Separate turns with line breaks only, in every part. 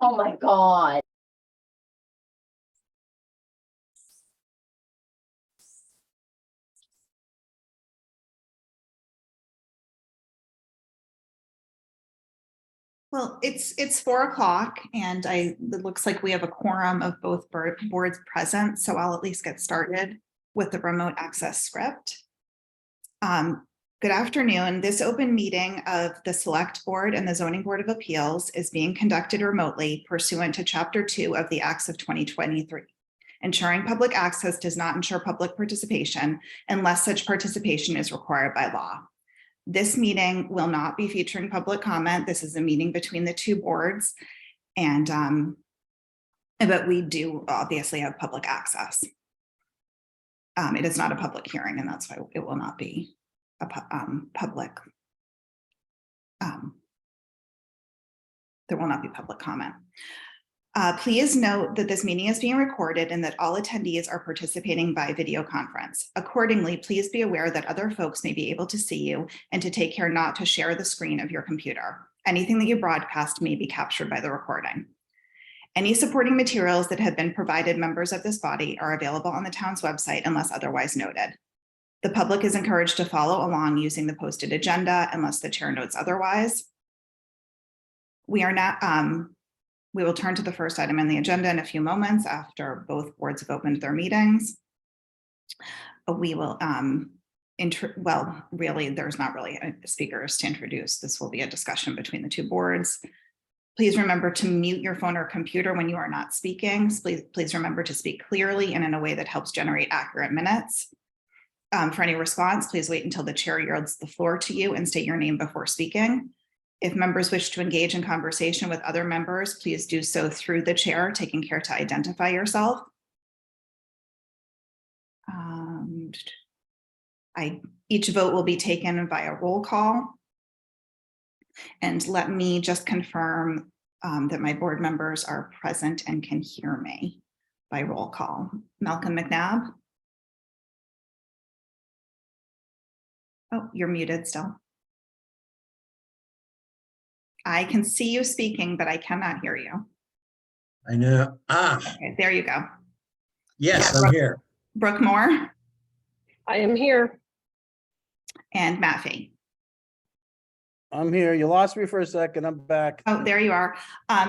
Oh my God.
Well, it's 4 o'clock and it looks like we have a quorum of both boards present, so I'll at least get started with the remote access script. Good afternoon. This open meeting of the Select Board and the Zoning Board of Appeals is being conducted remotely pursuant to Chapter 2 of the Acts of 2023. Ensuring public access does not ensure public participation unless such participation is required by law. This meeting will not be featuring public comment. This is a meeting between the two boards, and but we do obviously have public access. It is not a public hearing, and that's why it will not be a public. There will not be public comment. Please note that this meeting is being recorded and that all attendees are participating by video conference. Accordingly, please be aware that other folks may be able to see you and to take care not to share the screen of your computer. Anything that you broadcast may be captured by the recording. Any supporting materials that have been provided members of this body are available on the town's website unless otherwise noted. The public is encouraged to follow along using the posted agenda unless the chair notes otherwise. We are not. We will turn to the first item on the agenda in a few moments after both boards have opened their meetings. We will, well, really, there's not really speakers to introduce. This will be a discussion between the two boards. Please remember to mute your phone or computer when you are not speaking. Please remember to speak clearly and in a way that helps generate accurate minutes. For any response, please wait until the chair yields the floor to you and state your name before speaking. If members wish to engage in conversation with other members, please do so through the chair, taking care to identify yourself. Each vote will be taken via roll call. And let me just confirm that my board members are present and can hear me by roll call. Malcolm McNabb. Oh, you're muted still. I can see you speaking, but I cannot hear you.
I know.
Okay, there you go.
Yes,
Yeah,
I'm here.
Brooke Moore.
I am here.
And Matt Fee.
I'm here. You lost me for a second. I'm back.
Oh, there you are.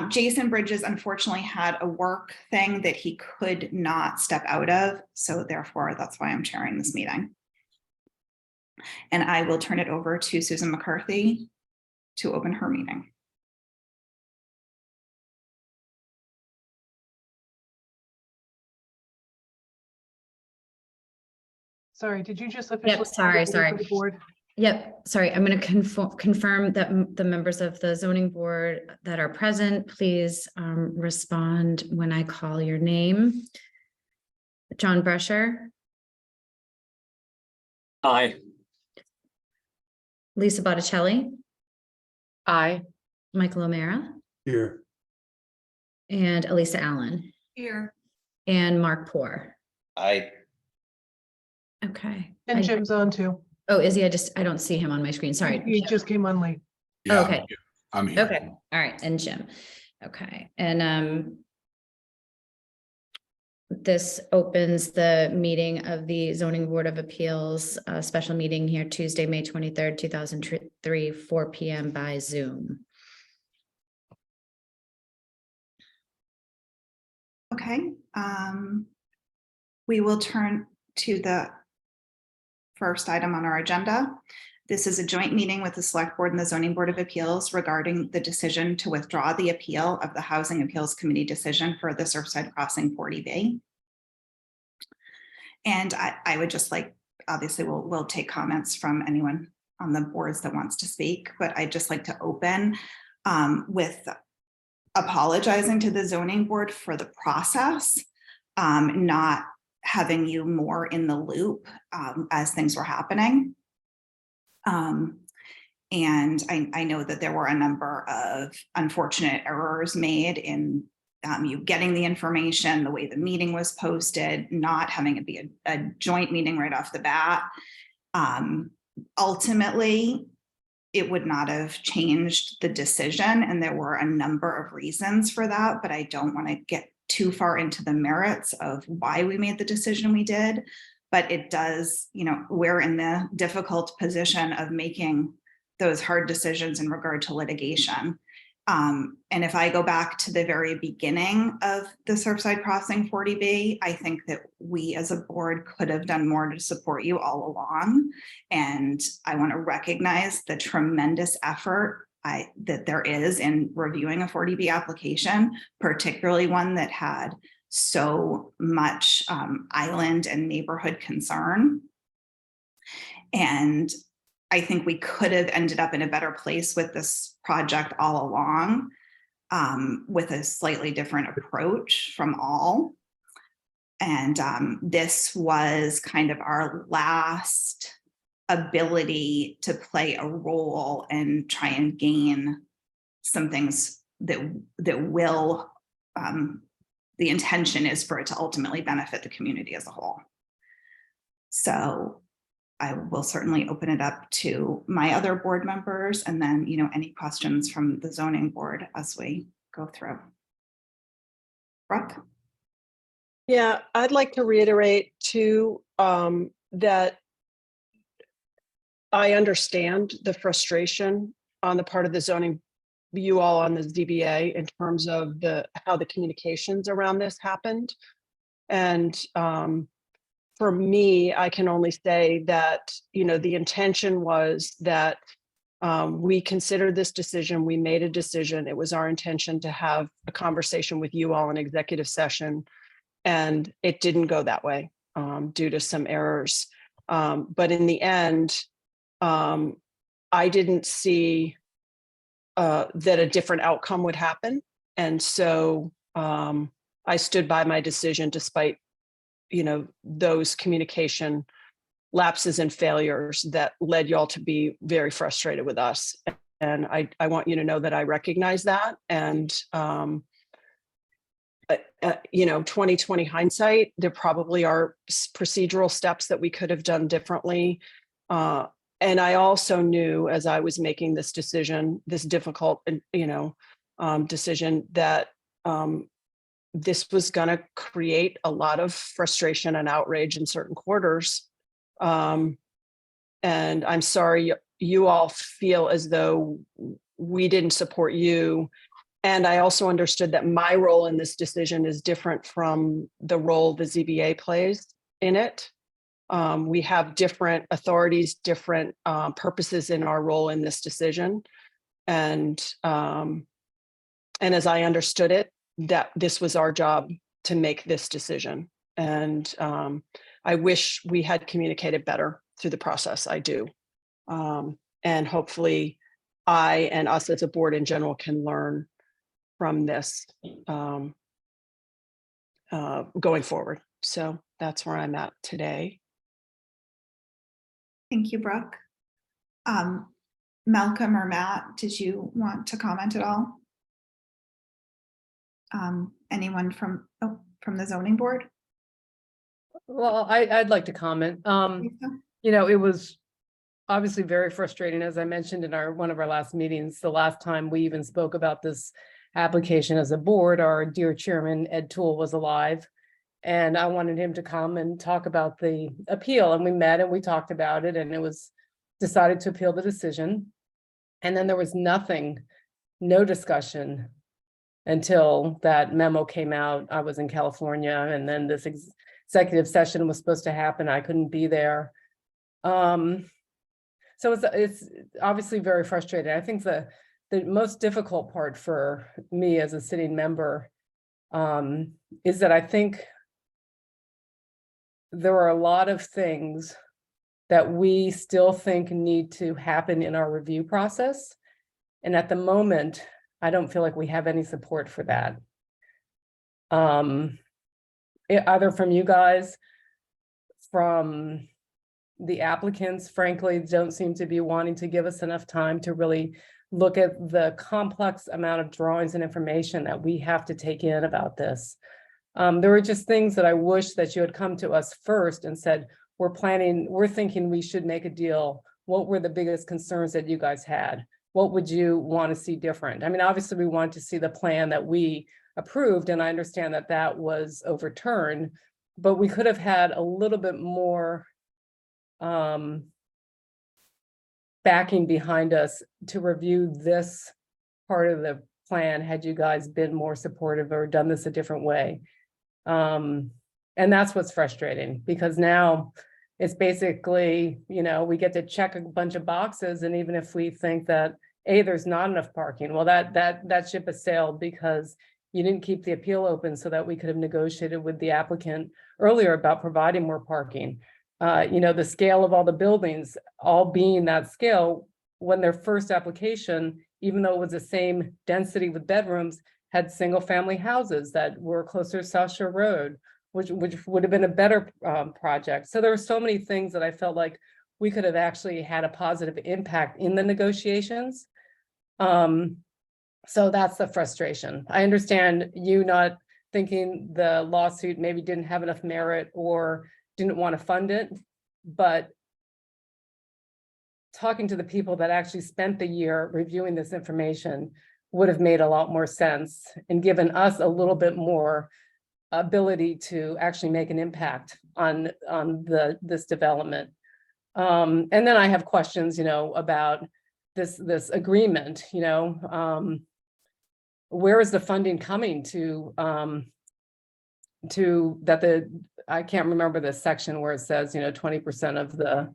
Jason Bridges unfortunately had a work thing that he could not step out of. So therefore, that's why I'm chairing this meeting. And I will turn it over to Susan McCarthy to open her meeting.
Sorry, did you just officially?
Yep, sorry.
For the board?
Yep, sorry. I'm going to confirm that the members of the zoning board that are present, please respond when I call your name. John Brescher.
Aye.
Lisa Botticelli.
Aye.
Michael O'Mara.
Here.
And Elisa Allen.
Here.
And Mark Poor.
Aye.
Okay.
And Jim's on too.
Oh, is he? I don't see him on my screen. Sorry.
He just came on late.
Yeah, okay.
I'm here.
Okay. All right. And Jim. Okay. And this opens the meeting of the Zoning Board of Appeals, special meeting here Tuesday, May 23rd, 2003, 4 p.m. by Zoom.
Okay. We will turn to the first item on our agenda. This is a joint meeting with the Select Board and the Zoning Board of Appeals regarding the decision to withdraw the appeal of the Housing Appeals Committee decision for the Surfside Crossing 40B. And I would just like, obviously we'll take comments from anyone on the boards that wants to speak, but I'd just like to open with apologizing to the zoning board for the process, not having you more in the loop as things were happening. And I know that there were a number of unfortunate errors made in you getting the information, the way the meeting was posted, not having it be a joint meeting right off the bat. Ultimately, it would not have changed the decision. And there were a number of reasons for that, but I don't want to get too far into the merits of why we made the decision we did. But it does, we're in the difficult position of making those hard decisions in regard to litigation. And if I go back to the very beginning of the Surfside Crossing 40B, I think that we as a board could have done more to support you all along. And I want to recognize the tremendous effort that there is in reviewing a 40B application, particularly one that had so much island and neighborhood concern. And I think we could have ended up in a better place with this project all along, with a slightly different approach from all. And this was kind of our last ability to play a role and try and gain some things that will, the intention is for it to ultimately benefit the community as a whole. So I will certainly open it up to my other board members and then, any questions from the zoning board as we go through. Brooke?
Yeah, I'd like to reiterate too, that I understand the frustration on the part of the zoning, you all on the ZBA in terms of how the communications around this happened. And for me, I can only say that, the intention was that we considered this decision, we made a decision. It was our intention to have a conversation with you all in executive session, and it didn't go that way due to some errors. But in the end, I didn't see that a different outcome would happen. And so I stood by my decision despite those communication lapses and failures that led y'all to be very frustrated with us. And I want you to know that I recognize that. And 2020 hindsight, there probably are procedural steps that we could have done differently. And I also knew as I was making this decision, this difficult, decision, that this was going to create a lot of frustration and outrage in certain quarters. And I'm sorry you all feel as though we didn't support you. And I also understood that my role in this decision is different from the role the ZBA plays in it. We have different authorities, different purposes in our role in this decision. And as I understood it, that this was our job to make this decision. And I wish we had communicated better through the process. I do. And hopefully I and us as a board in general can learn from this going forward. So that's where I'm at today.
Thank you, Brooke. Malcolm or Matt, did you want to comment at all? Anyone from the zoning board?
Well, I'd like to comment. It was obviously very frustrating, as I mentioned in one of our last meetings. The last time we even spoke about this application as a board, our dear chairman, Ed Toole, was alive. And I wanted him to come and talk about the appeal. And we met and we talked about it, and it was decided to appeal the decision. And then there was no discussion until that memo came out. I was in California, and then this executive session was supposed to happen. I couldn't be there. So it's obviously very frustrating. I think the most difficult part for me as a sitting member is that I think there are a lot of things that we still think need to happen in our review process. And at the moment, I don't feel like we have any support for that. Either from you guys, from the applicants, frankly, don't seem to be wanting to give us enough time to really look at the complex amount of drawings and information that we have to take in about this. There were just things that I wish that you had come to us first and said, we're thinking we should make a deal what were the biggest concerns that you guys had? What would you want to see different? I mean, obviously, we want to see the plan that we approved, and I understand that that was overturned, but we could have had a little bit more backing behind us to review this part of the plan had you guys been more supportive or done this a different way. And that's what's frustrating, because now it's basically, you know, we get to check a bunch of boxes, and even if we think that there's not enough parking, well, that ship has sailed, because you didn't keep the appeal open so that we could have negotiated with the applicant earlier about providing more parking. You know, the scale of all the buildings, all being that scale, when their first application, even though it was the same density with bedrooms, had single family houses that were closer to South Shore Road, which would have been a better project. So there were so many things that I felt like we could have actually had a positive impact in the negotiations. So that's the frustration. I understand you not thinking the lawsuit maybe didn't have enough merit or didn't want to fund it, but talking to the people that actually spent the year reviewing this information would have made a lot more sense and given us a little bit more ability to actually make an impact on this development. And then I have questions, you know, about this agreement, you know, where is the funding coming to that I can't remember the section where it says, you know, 20% of the,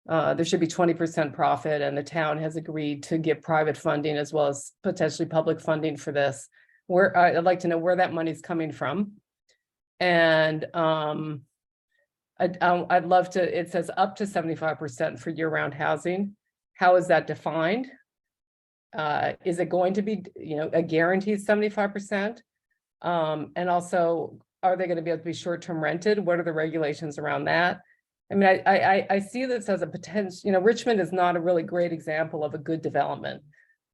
there should be 20% profit, and the town has agreed to give private funding as well as potentially public funding for this. Where I'd like to know where that money's coming from. And I'd love to, it says up to 75% for year-round housing. How is that defined? Is it going to be, you know, a guaranteed 75%? And also, are they going to be able to be short-term rented? What are the regulations around that? I mean, I see this as a potential, you know, Richmond is not a really great example of a good development.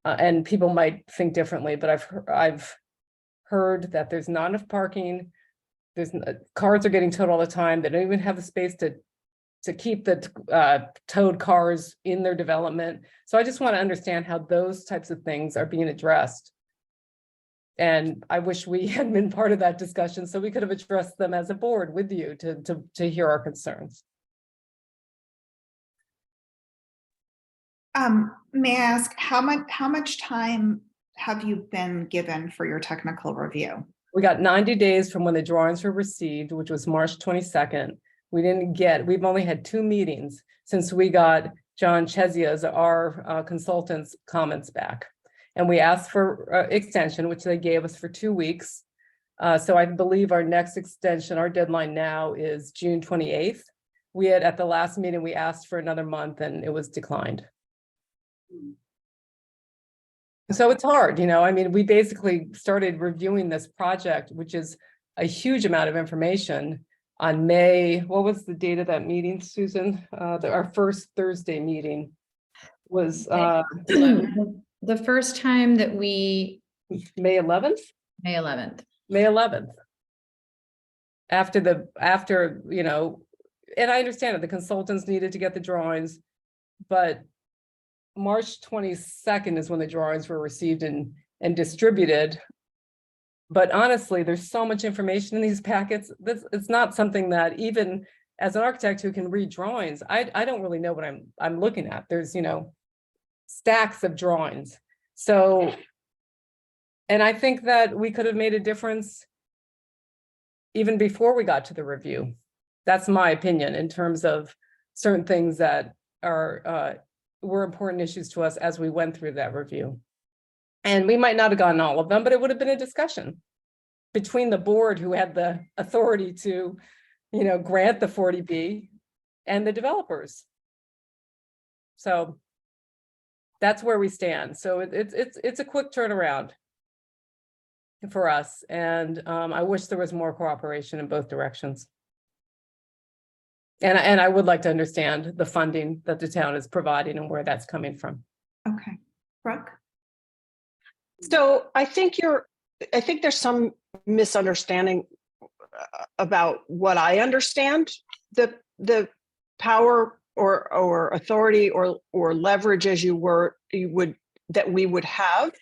And people might think differently, but I've heard that there's not enough parking. Cars are getting towed all the time. They don't even have the space to keep the towed cars in their development. So I just want to understand how those types of things are being addressed. And I wish we had been part of that discussion so we could have addressed them as a board with you to hear our concerns.
May I ask, how much time have you been given for your technical review?
We got 90 days from when the drawings were received, which was March 22nd. We've only had 2 meetings since we got John Chezia's, our consultant's comments back. And we asked for extension, which they gave us for 2 weeks. So I believe our next extension, our deadline now is June 28th. We had, at the last meeting, we asked for another month and it was declined. So it's hard, you know, I mean, we basically started reviewing this project, which is a huge amount of information on May. What was the date of that meeting, Susan? Our first Thursday meeting was
The first time that
May 11th?
May 11th.
May 11th. After, you know, and I understand that the consultants needed to get the drawings, but March 22nd is when the drawings were received and distributed. But honestly, there's so much information in these packets. It's not something that even as an architect who can read drawings, I don't really know what I'm looking at. There's, you know, stacks of drawings. So, and I think that we could have made a difference even before we got to the review. That's my opinion in terms of certain things that were important issues to us as we went through that review. And we might not have gotten all of them, but it would have been a discussion between the board who had the authority to, you know, grant the 40B and the developers. So that's where we stand. So it's a quick turnaround for us. And I wish there was more cooperation in both directions. And I would like to understand the funding that the town is providing and where that's coming from.
Okay, Brooke?
So I think there's some misunderstanding about what I understand the power or authority or leverage as you would, that we would have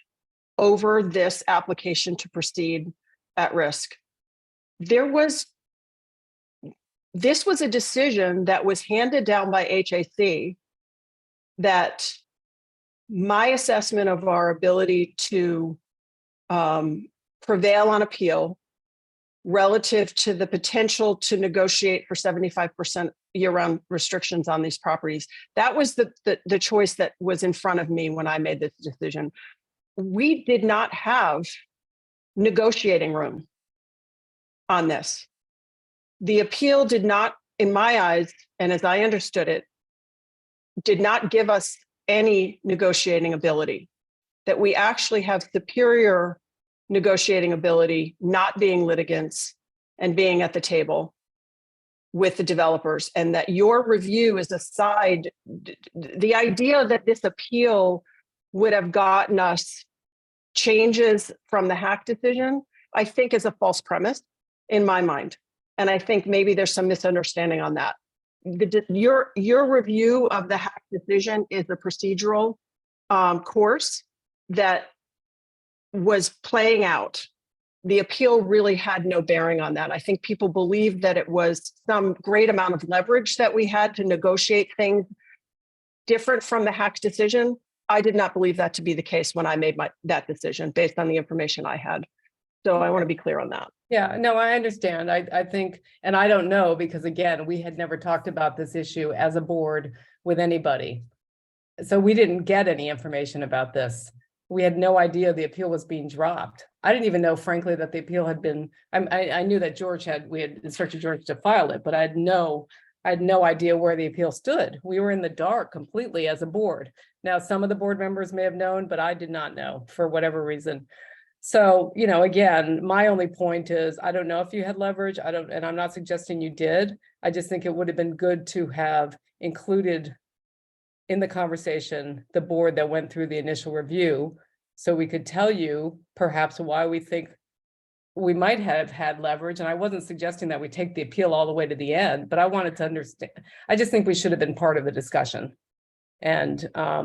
over this application to proceed at risk. This was a decision that was handed down by HAC that my assessment of our ability to prevail on appeal relative to the potential to negotiate for 75% year-round restrictions on these properties. That was the choice that was in front of me when I made this decision. We did not have negotiating room on this. The appeal did not, in my eyes, and as I understood it, did not give us any negotiating ability, that we actually have superior negotiating ability, not being litigants and being at the table with the developers, and that your review is a side. The idea that this appeal would have gotten us changes from the hack decision, I think is a false premise in my mind. And I think maybe there's some misunderstanding on that. Your review of the hack decision is a procedural course that was playing out. The appeal really had no bearing on that. I think people believed that it was some great amount of leverage that we had to negotiate things different from the hack decision. I did not believe that to be the case when I made that decision based on the information I had. So I want to be clear on that.
Yeah, no, I understand. I think, and I don't know, because again, we had never talked about this issue as a board with anybody. So we didn't get any information about this. We had no idea the appeal was being dropped. I didn't even know, frankly, that the appeal had been, I knew that we had instructed George to file it, but I had no idea where the appeal stood. We were in the dark completely as a board. Now, some of the board members may have known, but I did not know for whatever reason. So, you know, again, my only point is, I don't know if you had leverage. And I'm not suggesting you did. I just think it would have been good to have included in the conversation the board that went through the initial review, so we could tell you perhaps why we think we might have had leverage. And I wasn't suggesting that we take the appeal all the way to the end, but I wanted to understand. I just think we should have been part of the discussion. And I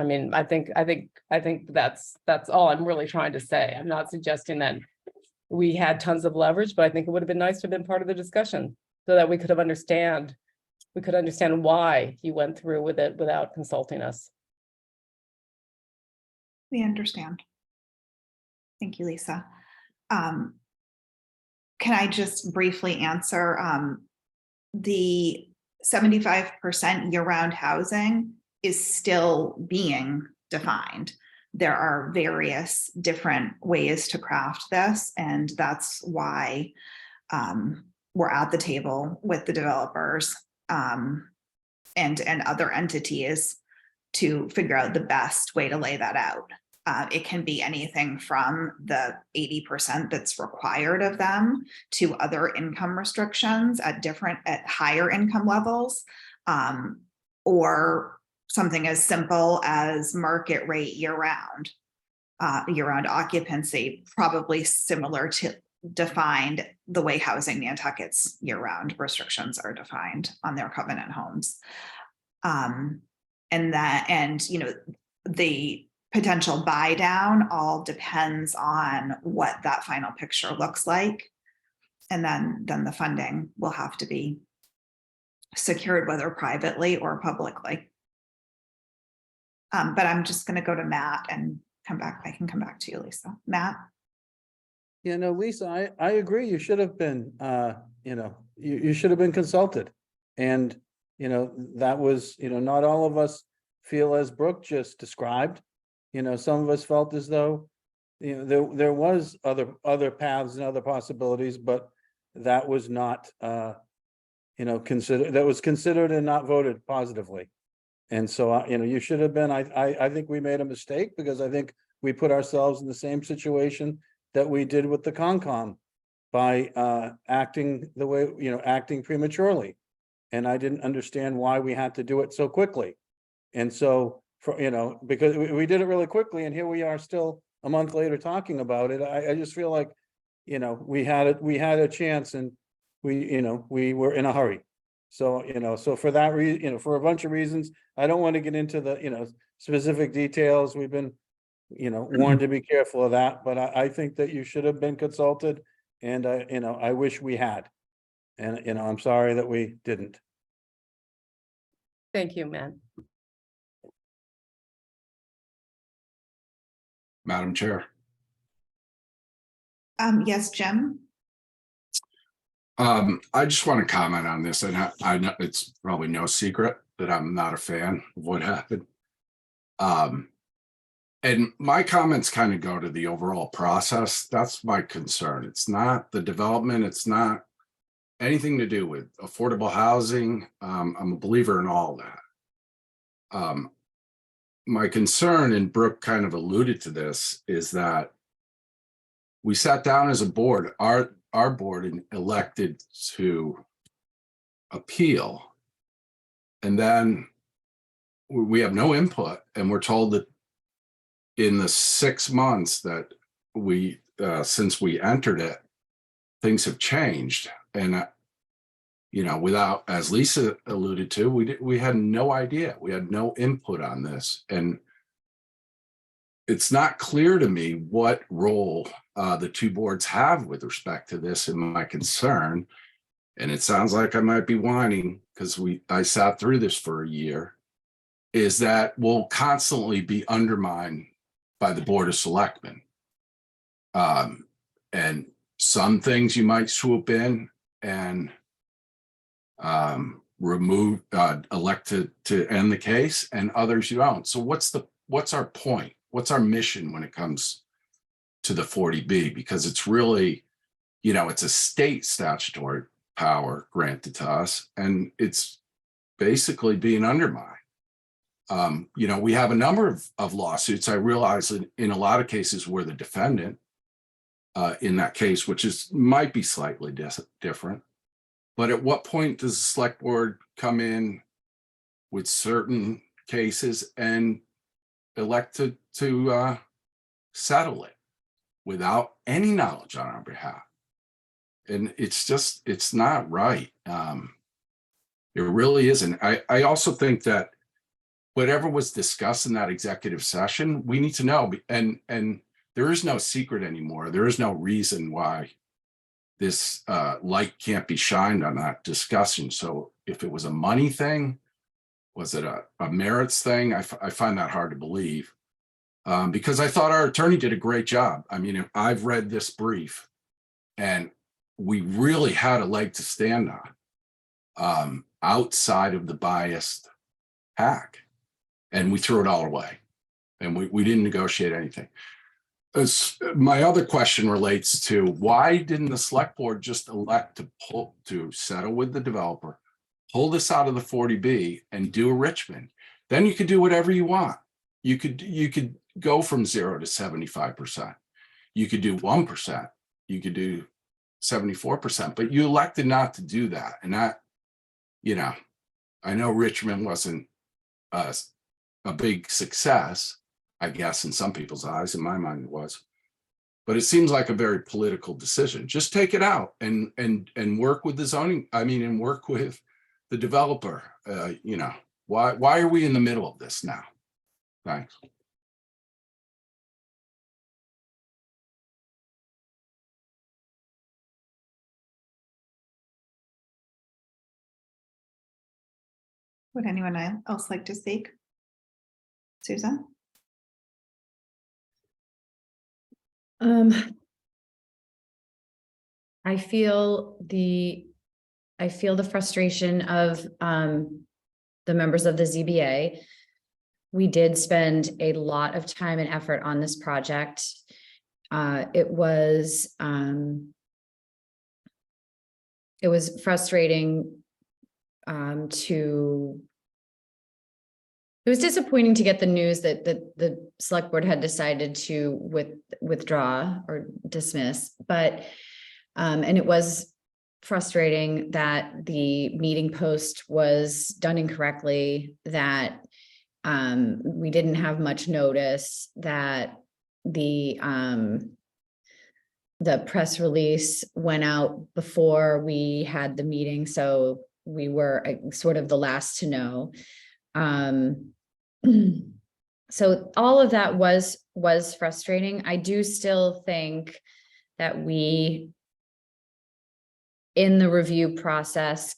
mean, I think that's all I'm really trying to say. I'm not suggesting that we had tons of leverage, but I think it would have been nice to have been part of the discussion so that we could understand why he went through with it without consulting us.
We understand. Thank you, Lisa. Can I just briefly answer the 75% year-round housing is still being defined. There are various different ways to craft this, and that's why we're at the table with the developers and other entities to figure out the best way to lay that out. It can be anything from the 80% that's required of them to other income restrictions at higher income levels, or something as simple as market rate year-round occupancy, probably similar to defined the way Housing Nantucket's year-round restrictions are defined on their covenant homes. And you know, the potential buy down all depends on what that final picture looks like. And then the funding will have to be secured, whether privately or publicly. But I'm just going to go to Matt and come back. I can come back to you, Lisa. Matt?
You know, Lisa, I agree. You should have been, you know, you should have been consulted. And, you know, that was, you know, not all of us feel as Brooke just described. You know, some of us felt as though, you know, there was other paths and other possibilities, but that was not, you know, that was considered and not voted positively. And so, you know, you should have been, I think we made a mistake because I think we put ourselves in the same situation that we did with the Concom by acting the way, you know, acting prematurely. And I didn't understand why we had to do it so quickly. And so, you know, because we did it really quickly and here we are still a month later talking about it. I just feel like, you know, we had a chance and we were in a hurry. So, so for that reason, for a bunch of reasons, I don't want to get into the, specific details. We've been, warned to be careful of that, but I think that you should have been consulted. And I wish we had. And, I'm sorry that we didn't.
Thank you, Matt.
Madam Chair.
Yes, Jim?
I just want to comment on this, and I know it's probably no secret that I'm not a fan of what happened. And my comments kind of go to the overall process. That's my concern. It's not the development. It's not anything to do with affordable housing. I'm a believer in all that. My concern, and Brooke kind of alluded to this, is that we sat down as a board, our board, and elected to appeal. And then we have no input, and we're told that in the 6 months that since we entered it, things have changed. And, without, as Lisa alluded to, we had no idea. We had no input on this. And it's not clear to me what role the two boards have with respect to this, and my concern, and it sounds like I might be whining because I sat through this for a year, is that we'll constantly be undermined by the Board of Selectmen. And some things you might swoop in and elect to end the case, and others you don't. So what's our point? What's our mission when it comes to the 40B? Because it's really, it's a state statutory power granted to us, and it's basically being undermined. We have a number of lawsuits. I realize that in a lot of cases we're the defendant in that case, which might be slightly different. But at what point does the select board come in with certain cases and elect to settle it without any knowledge on our behalf? And it's not right. It really isn't. I also think that whatever was discussed in that executive session, we need to know. And there is no secret anymore. There is no reason why this light can't be shined on that discussion. So if it was a money thing, was it a merits thing? I find that hard to believe, because I thought our attorney did a great job. I mean, I've read this brief, and we really had a leg to stand on outside of the biased hack, and we threw it all away, and we didn't negotiate anything. My other question relates to, why didn't the select board just elect to settle with the developer, pull this out of the 40B, and do a Richmond? Then you could do whatever you want. You could go from 0 to 75%. You could do 1%. You could do 74%, but you elected not to do that. And that, I know Richmond wasn't a big success, I guess, in some people's eyes. In my mind, it was. But it seems like a very political decision. Just take it out and work with the zoning. And work with the developer. Why are we in the middle of this now? Thanks.
Would anyone else like to speak? Susan?
I feel the frustration of the members of the ZBA. We did spend a lot of time and effort on this project. It was frustrating it was disappointing to get the news that the select board had decided to withdraw or dismiss, but and it was frustrating that the meeting post was done incorrectly, that we didn't have much notice, that the the press release went out before we had the meeting, so we were sort of the last to know. So all of that was frustrating. I do still think that we, in the review process,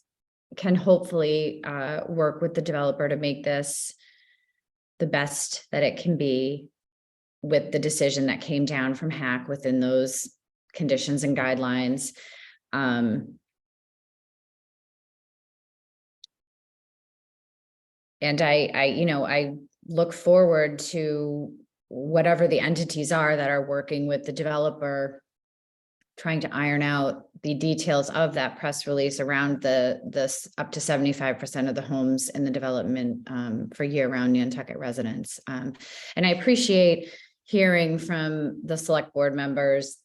can hopefully work with the developer to make this the best that it can be with the decision that came down from HAC within those conditions and guidelines. And I look forward to whatever the entities are that are working with the developer, trying to iron out the details of that press release around this up to 75% of the homes in the development for year-round Nantucket residents. And I appreciate hearing from the select board members,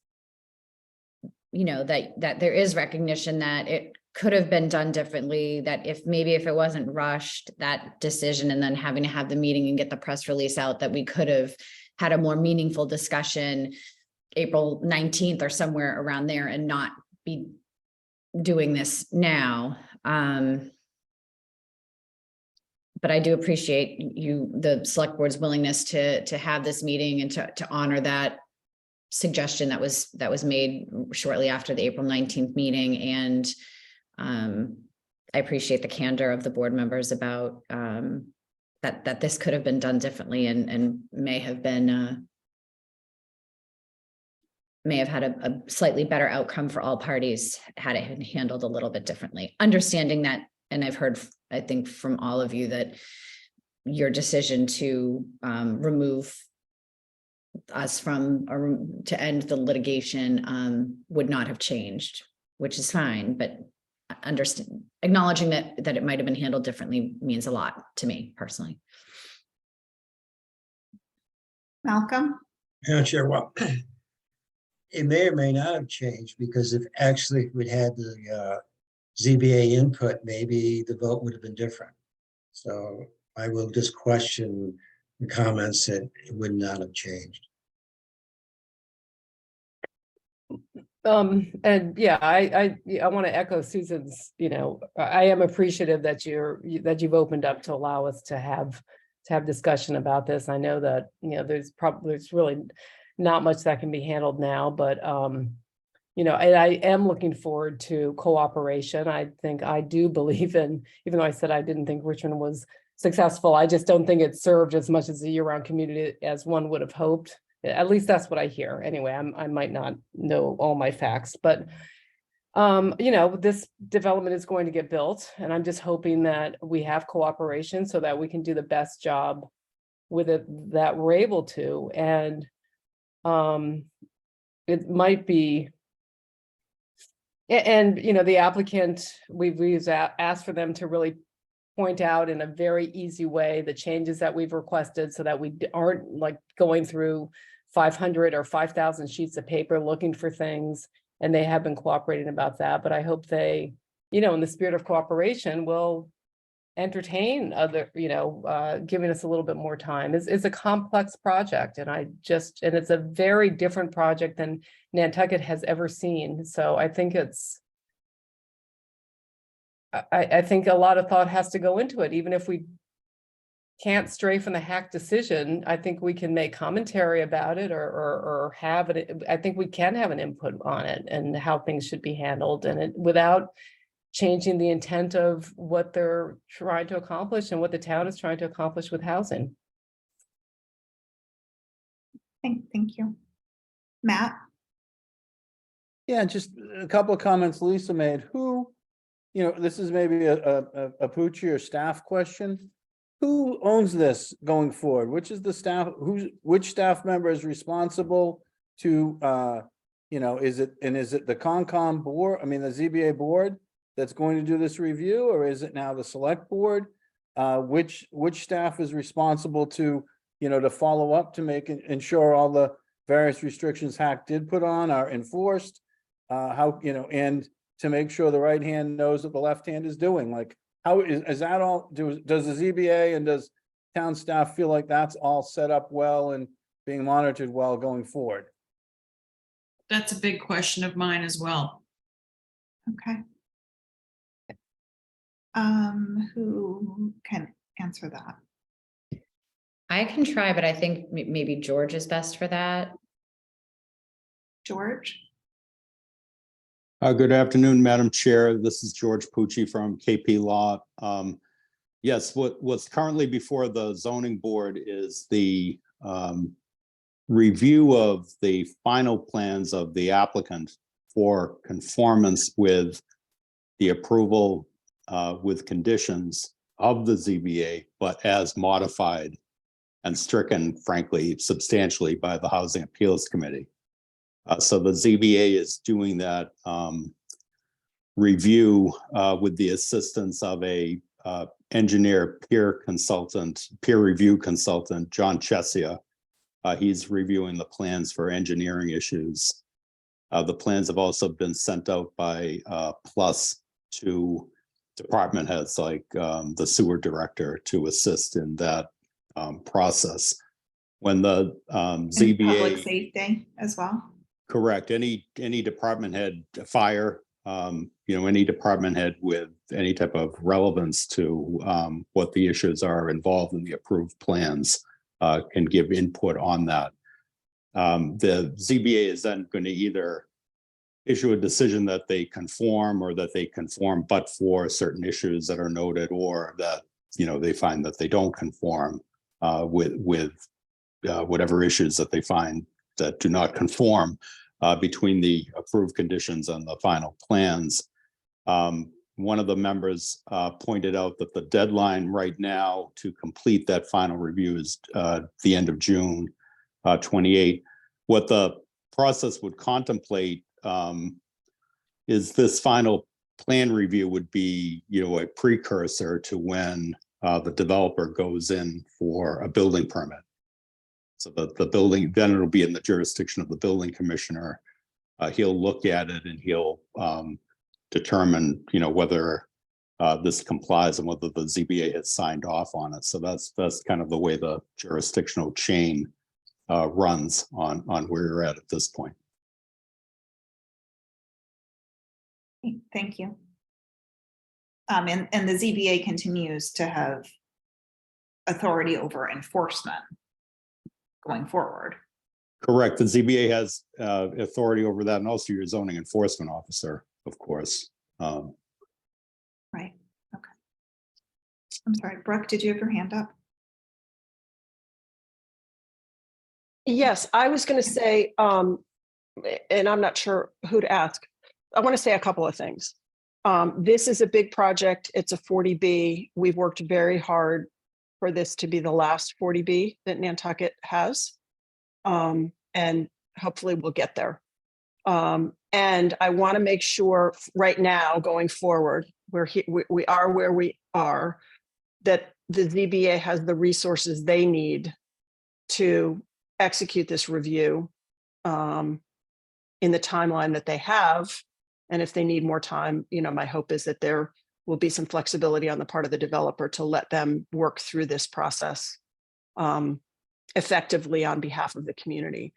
that there is recognition that it could have been done differently, that if it wasn't rushed, that decision, and then having to have the meeting and get the press release out, that we could have had a more meaningful discussion April 19th or somewhere around there, and not be doing this now. But I do appreciate the select board's willingness to have this meeting and to honor that suggestion that was made shortly after the April 19th meeting. And I appreciate the candor of the board members about that this could have been done differently and may have had a slightly better outcome for all parties had it been handled a little bit differently. Understanding that, and I've heard, I think, from all of you, that your decision to remove us from, or to end the litigation would not have changed, which is fine, but acknowledging that it might have been handled differently means a lot to me personally.
Malcolm?
Madam Chair, well, it may or may not have changed, because if actually we'd had the ZBA input, maybe the vote would have been different. So I will just question the comments that it would not have changed.
And yeah, I want to echo Susan's, I am appreciative that you've opened up to allow us to have discussion about this. I know that, there's really not much that can be handled now, but and I am looking forward to cooperation. I do believe in, even though I said I didn't think Richmond was successful, I just don't think it served as much as a year-round community as one would have hoped. At least that's what I hear. Anyway, I might not know all my facts, but this development is going to get built, and I'm just hoping that we have cooperation so that we can do the best job with it that we're able to. And it might be, and the applicant, we've asked for them to really point out in a very easy way the changes that we've requested, so that we aren't like going through 500 or 5,000 sheets of paper looking for things, and they have been cooperating about that. But I hope they, in the spirit of cooperation, will entertain other, giving us a little bit more time. It's a complex project, and it's a very different project than Nantucket has ever seen. So I think I think a lot of thought has to go into it. Even if we can't stray from the HAC decision, I think we can make commentary about it, or have it. I think we can have an input on it and how things should be handled, and without changing the intent of what they're trying to accomplish and what the town is trying to accomplish with housing.
Thank you. Matt?
Yeah, just a couple of comments Lisa made. This is maybe a Pucci or staff question. Who owns this going forward? Which is the staff, which staff member is responsible to, is it the Concom board? I mean, the ZBA board that's going to do this review, or is it now the select board? Which staff is responsible to, to follow up to ensure all the various restrictions HAC did put on are enforced? And to make sure the right hand knows what the left hand is doing. Like, how is that all? Does the ZBA and does town staff feel like that's all set up well and being monitored well going forward?
that's a big question of mine as well.
Okay. Who can answer that?
I can try, but I think maybe George is best for that.
George?
Good afternoon, Madam Chair. This is George Pucci from KP Law. Yes, what's currently before the zoning board is the review of the final plans of the applicant for conformance with the approval with conditions of the ZBA, but as modified and stricken, frankly, substantially by the Housing Appeals Committee. So the ZBA is doing that review with the assistance of a engineer peer review consultant, John Chesia. He's reviewing the plans for engineering issues. The plans have also been sent out by Plus to department heads like the sewer director to assist in that process. When the
And
ZBA.
Public safety as well?
Correct. Any department head, fire, any department head with any type of relevance to what the issues are involved in the approved plans can give input on that. The ZBA is then going to either issue a decision that they conform or that they conform but for certain issues that are noted, or that they find that they don't conform with whatever issues that they find that do not conform between the approved conditions and the final plans. One of the members pointed out that the deadline right now to complete that final review is the end of June 28. What the process would contemplate is this final plan review would be, a precursor to when the developer goes in for a building permit. So that the building, then it'll be in the jurisdiction of the building commissioner. He'll look at it and he'll determine, whether this complies and whether the ZBA has signed off on it. So that's kind of the way the jurisdictional chain runs on where you're at this point.
Thank you. And the ZBA continues to have authority over enforcement going forward.
Correct. The ZBA has authority over that, and also your zoning enforcement officer, of course.
Right. Okay. I'm sorry, Brooke, did you have your hand up?
Yes, I was going to say, and I'm not sure who to ask. I want to say a couple of things. This is a big project. It's a 40B. We've worked very hard for this to be the last 40B that Nantucket has. And hopefully we'll get there. And I want to make sure right now going forward, we are where we are, that the ZBA has the resources they need to execute this review in the timeline that they have. And if they need more time, my hope is that there will be some flexibility on the part of the developer to let them work through this process effectively on behalf of the community.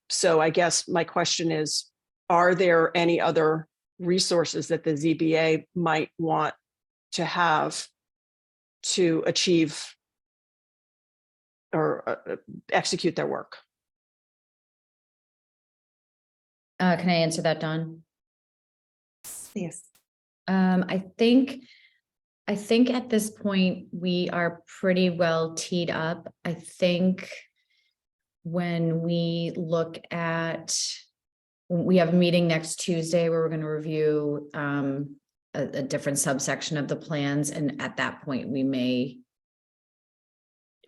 So I guess my question is, are there any other resources that the ZBA might want to have to achieve or execute their work?
Can I answer that, Dawn?
Yes.
I think at this point, we are pretty well teed up. I think when we look at, we have a meeting next Tuesday where we're going to review a different subsection of the plans. And at that point, we may,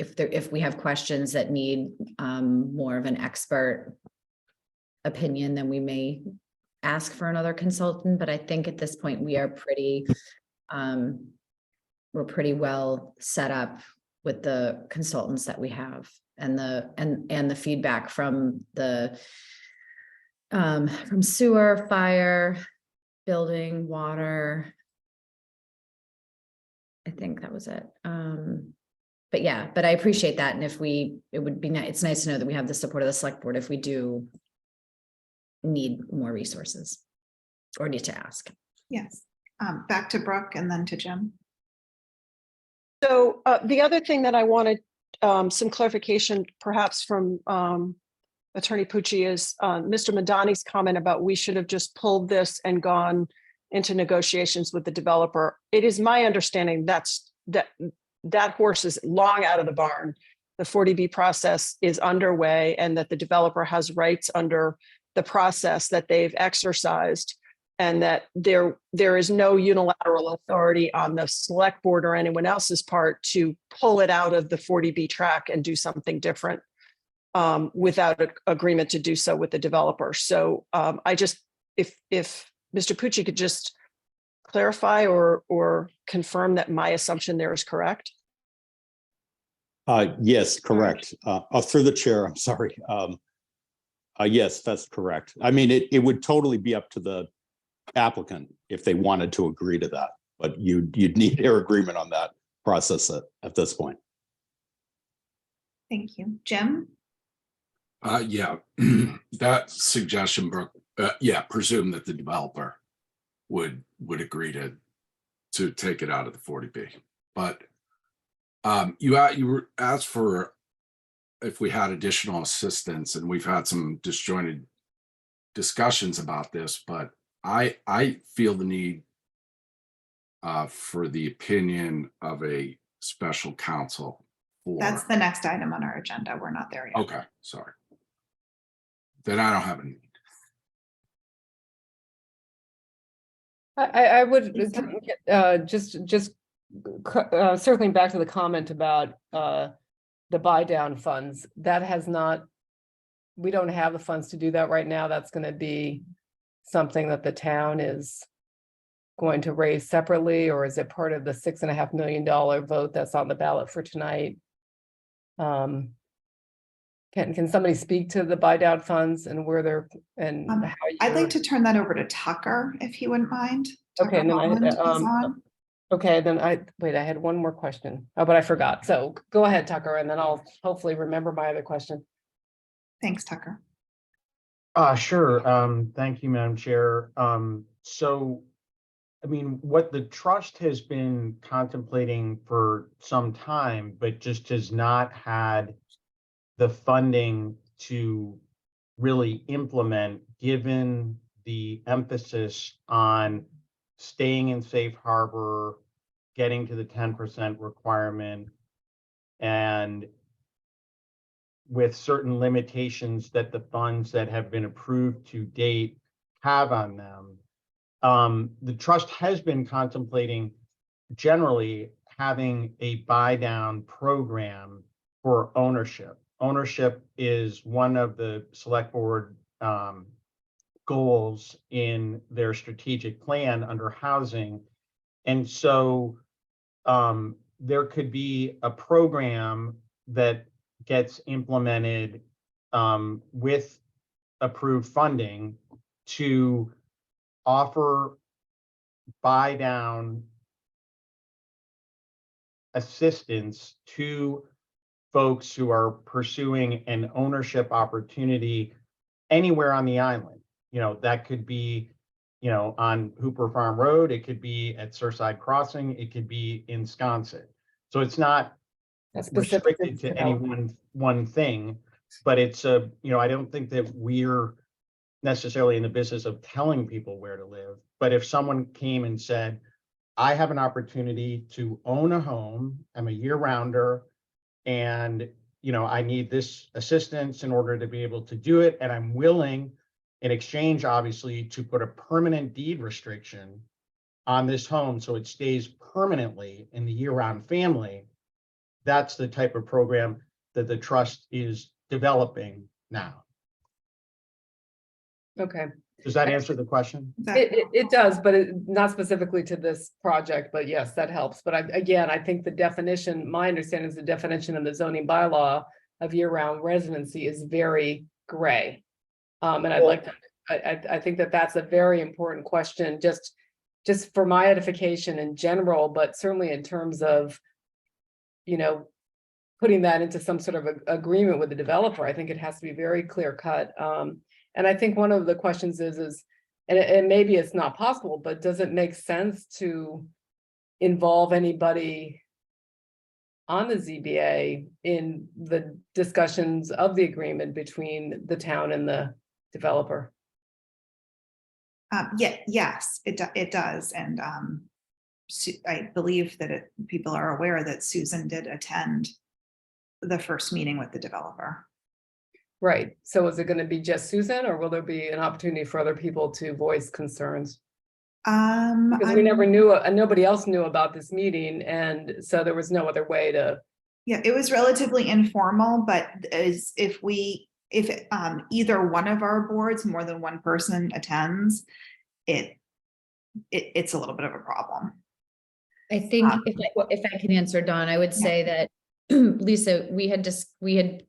if we have questions that need more of an expert opinion, then we may ask for another consultant. But I think at this point, we are pretty, we're pretty well set up with the consultants that we have, and the feedback from the from sewer, fire, building, water. I think that was it. But yeah, but I appreciate that. And if it would be nice, it's nice to know that we have the support of the select board if we do need more resources or need to ask.
Yes. Back to Brooke and then to Jim.
So the other thing that I wanted some clarification perhaps from Attorney Pucci is Mr. Madani's comment about we should have just pulled this and gone into negotiations with the developer. It is my understanding that horse is long out of the barn. The 40B process is underway and that the developer has rights under the process that they've exercised, and that there is no unilateral authority on the select board or anyone else's part to pull it out of the 40B track and do something different without an agreement to do so with the developer. So I just, if Mr. Pucci could just clarify or confirm that my assumption there is correct.
Yes, correct. Through the chair, I'm sorry. Yes, that's correct. I mean, it would totally be up to the applicant if they wanted to agree to that, but you'd need their agreement on that process at this point.
Thank you. Jim?
Yeah, that suggestion, Brooke, yeah, presume that the developer would agree to take it out of the 40B. But you were asked for if we had additional assistance, and we've had some disjointed discussions about this, but I feel the need for the opinion of a special counsel.
That's the next item on our agenda. We're not there yet.
Okay, sorry. Then I don't have a need.
I would
Lisa?
just circling back to the comment about the buy down funds. That has not, we don't have the funds to do that right now. That's going to be something that the town is going to raise separately, or is it part of the $6.5 million vote that's on the ballot for tonight? Can somebody speak to the buy down funds and where they're and how
I'd like to turn that over to Tucker, if he wouldn't mind.
Okay, and then
Holland is on.
okay, then I had one more question. Oh, but I forgot. So go ahead, Tucker, and then I'll hopefully remember my other question.
Thanks, Tucker.
Sure. Thank you, Madam Chair. So, I mean, what the trust has been contemplating for some time, but just has not had the funding to really implement, given the emphasis on staying in safe harbor, getting to the 10% requirement, and with certain limitations that the funds that have been approved to date have on them. The trust has been contemplating generally having a buy down program for ownership. Ownership is one of the select board goals in their strategic plan under housing. And so there could be a program that gets implemented with approved funding to offer buy down assistance to folks who are pursuing an ownership opportunity anywhere on the island. You know, that could be, you know, on Hooper Farm Road, it could be at Surfside Crossing, it could be in Sconset. So it's not restricted to any one thing, but it's a, you know, I don't think that we're necessarily in the business of telling people where to live, but if someone came and said, I have an opportunity to own a home, I'm a year-rounder, and you know, I need this assistance in order to be able to do it, and I'm willing in exchange, obviously, to put a permanent deed restriction on this home so it stays permanently in the year-round family. That's the type of program that the trust is developing now.
Okay.
Does that answer the question?
It does, but not specifically to this project, but yes, that helps. But I think the definition, my understanding is the definition of the zoning bylaw of year-round residency is very gray. And I'd like to, I think that that's a very important question, just for my edification in general, but certainly in terms of, you know, putting that into some sort of agreement with the developer. I think it has to be very clear cut. And I think one of the questions is, and maybe it's not possible, but does it make sense to involve anybody on the ZBA in the discussions of the agreement between the town and the developer?
Yes, it does. And I believe that people are aware that Susan did attend the first meeting with the developer.
Right. So is it going to be just Susan, or will there be an opportunity for other people to voice concerns? Because we never knew, nobody else knew about this meeting, and so there was no other way to.
Yeah, it was relatively informal, but if either one of our boards, more than one person attends, it's a little bit of a problem.
I think if I can answer, Dawn, I would say that, Lisa, we had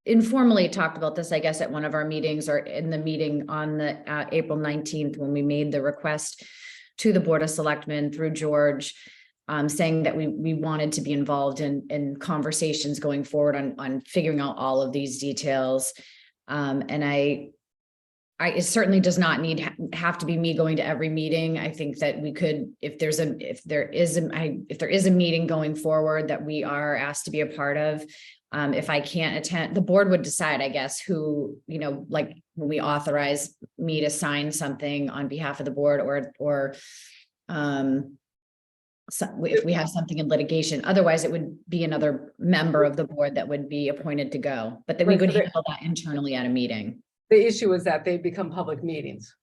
informally talked about this, I guess, at one of our meetings or in the meeting on the April 19th, when we made the request to the Board of Selectmen through George, saying that we wanted to be involved in conversations going forward on figuring out all of these details. And it certainly does not have to be me going to every meeting. I think that we could, if there is a meeting going forward that we are asked to be a part of, if I can't attend, the board would decide, I guess, who, like when we authorize me to sign something on behalf of the board, or so if we have something in litigation. Otherwise, it would be another member of the board that would be appointed to go, but then we could handle that internally at a meeting.
The issue is that they become public meetings.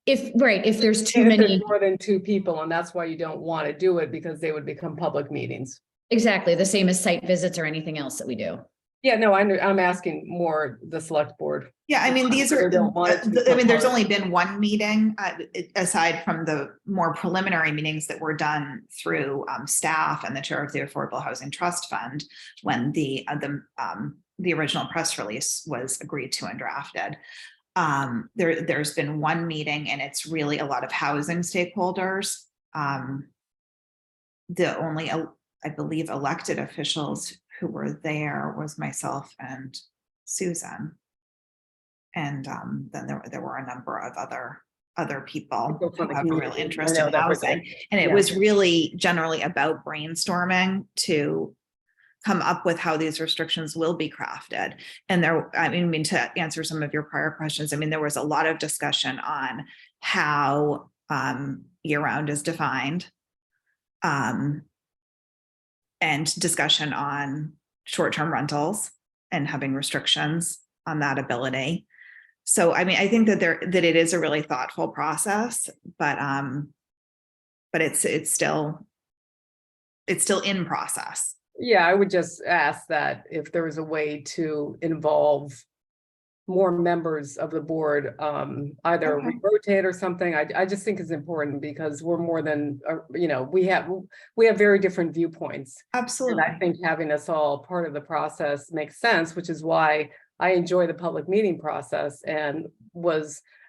If there's too
And if
many.
there's more than two people, and that's why you don't want to do it, because they would become public meetings.
Exactly, the same as site visits or anything else that we do.
Yeah, no, I'm asking more the select board.
Yeah, I mean, these are,
They don't want it to be
there's
public.
only been one meeting, aside from the more preliminary meetings that were done through staff and the chair of the Affordable Housing Trust Fund, when the original press release was agreed to and drafted. There's been one meeting, and it's really a lot of housing stakeholders. The only, I believe, elected officials who were there was myself and Susan. And then there were a number of other people
People from
who
the
have a real
community.
interest
I know
in
that was
housing.
it.
And it
Yeah.
was really generally about brainstorming to come up with how these restrictions will be crafted. And to answer some of your prior questions, there was a lot of discussion on how year-round is defined. And discussion on short-term rentals and having restrictions on that ability. So, I think that it is a really thoughtful process, but it's still in process.
Yeah, I would just ask that if there was a way to involve more members of the board, either
Okay.
rotate or something. I just think it's important, because we're more than, we have very different viewpoints.
Absolutely.
And I think having us all part of the process makes sense, which is why I enjoy the public meeting process, and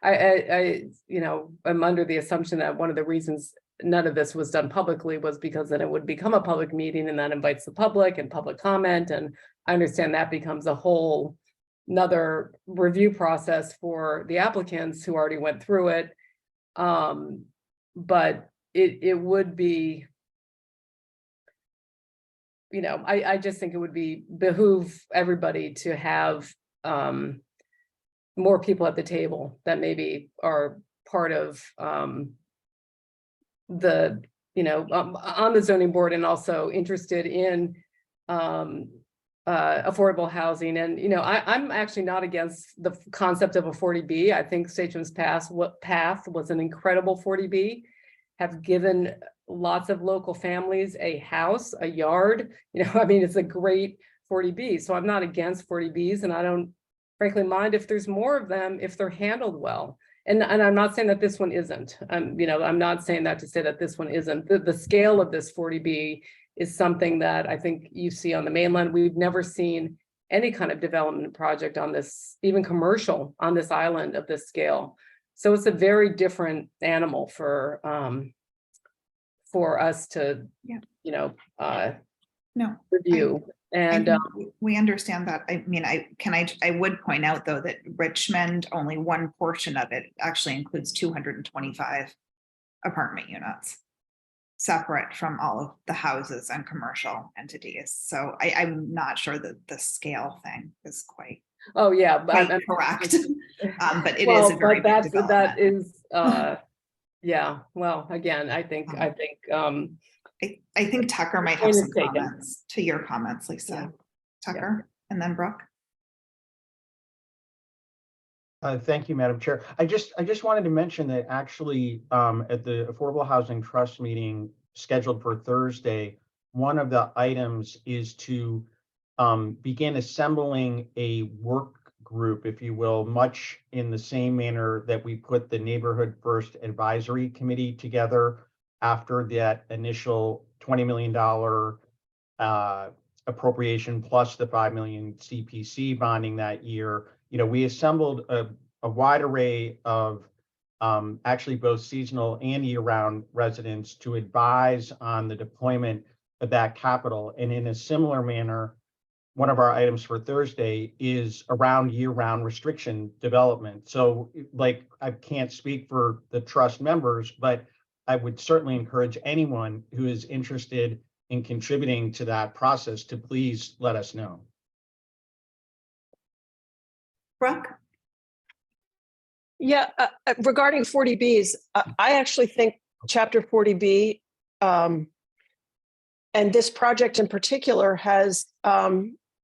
I'm under the assumption that one of the reasons none of this was done publicly was because then it would become a public meeting, and that invites the public and public comment. And I understand that becomes a whole another review process for the applicants who already went through it. But it would be, I just think it would behoove everybody to have more people at the table that maybe are part of on the zoning board, and also interested in affordable housing. And I'm actually not against the concept of a 40B. I think Sachems Path was an incredible 40B, have given lots of local families a house, a yard. It's a great 40B. So I'm not against 40Bs, and I don't frankly mind if there's more of them if they're handled well. And I'm not saying that this one isn't. I'm not saying that to say that this one isn't. The scale of this 40B is something that I think you see on the mainland. We've never seen any kind of development project on this, even commercial, on this island of this scale. So it's a very different animal for us to,
No.
review. And
We understand that. I mean, I would point out though that Richmond, only one portion of it actually includes 225 apartment units, separate from all of the houses and commercial entities. So I'm not sure that the scale thing is quite
oh, yeah, but
correct. But it is
well,
a very
but
big
that
development.
is, yeah, well, again, I think,
I think Tucker might have
point is
some
taken.
comments to your comments, Lisa.
Yeah.
Tucker, and then Brooke.
Thank you, Madam Chair. I just wanted to mention that actually at the Affordable Housing Trust meeting scheduled for Thursday, one of the items is to begin assembling a work group, if you will, much in the same manner that we put the Neighborhood First Advisory Committee together after that initial $20 million appropriation plus the 5 million CPC bonding that year. You know, we assembled a wide array of actually both seasonal and year-round residents to advise on the deployment of that capital. And in a similar manner, one of our items for Thursday is around year-round restriction development. So like, I can't speak for the trust members, but I would certainly encourage anyone who is interested in contributing to that process to please let us know.
Brooke?
Yeah, regarding 40Bs, I actually think Chapter 40B and this project in particular has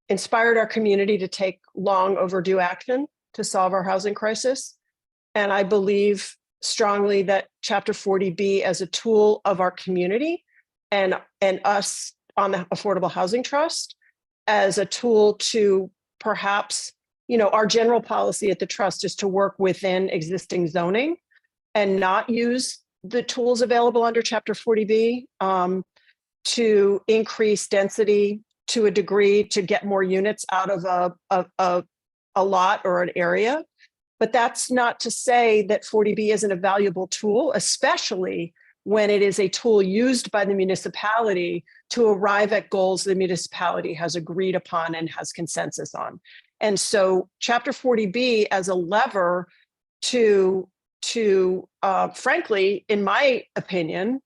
inspired our community to take long overdue action to solve our housing crisis. And I believe strongly that Chapter 40B as a tool of our community and us on the Affordable Housing Trust as a tool to perhaps, you know, our general policy at the trust is to work within existing zoning and not use the tools available under Chapter 40B to increase density to a degree to get more units out of a lot or an area. But that's not to say that 40B isn't a valuable tool, especially when it is a tool used by the municipality to arrive at goals the municipality has agreed upon and has consensus on. And so Chapter 40B as a lever to frankly, in my opinion,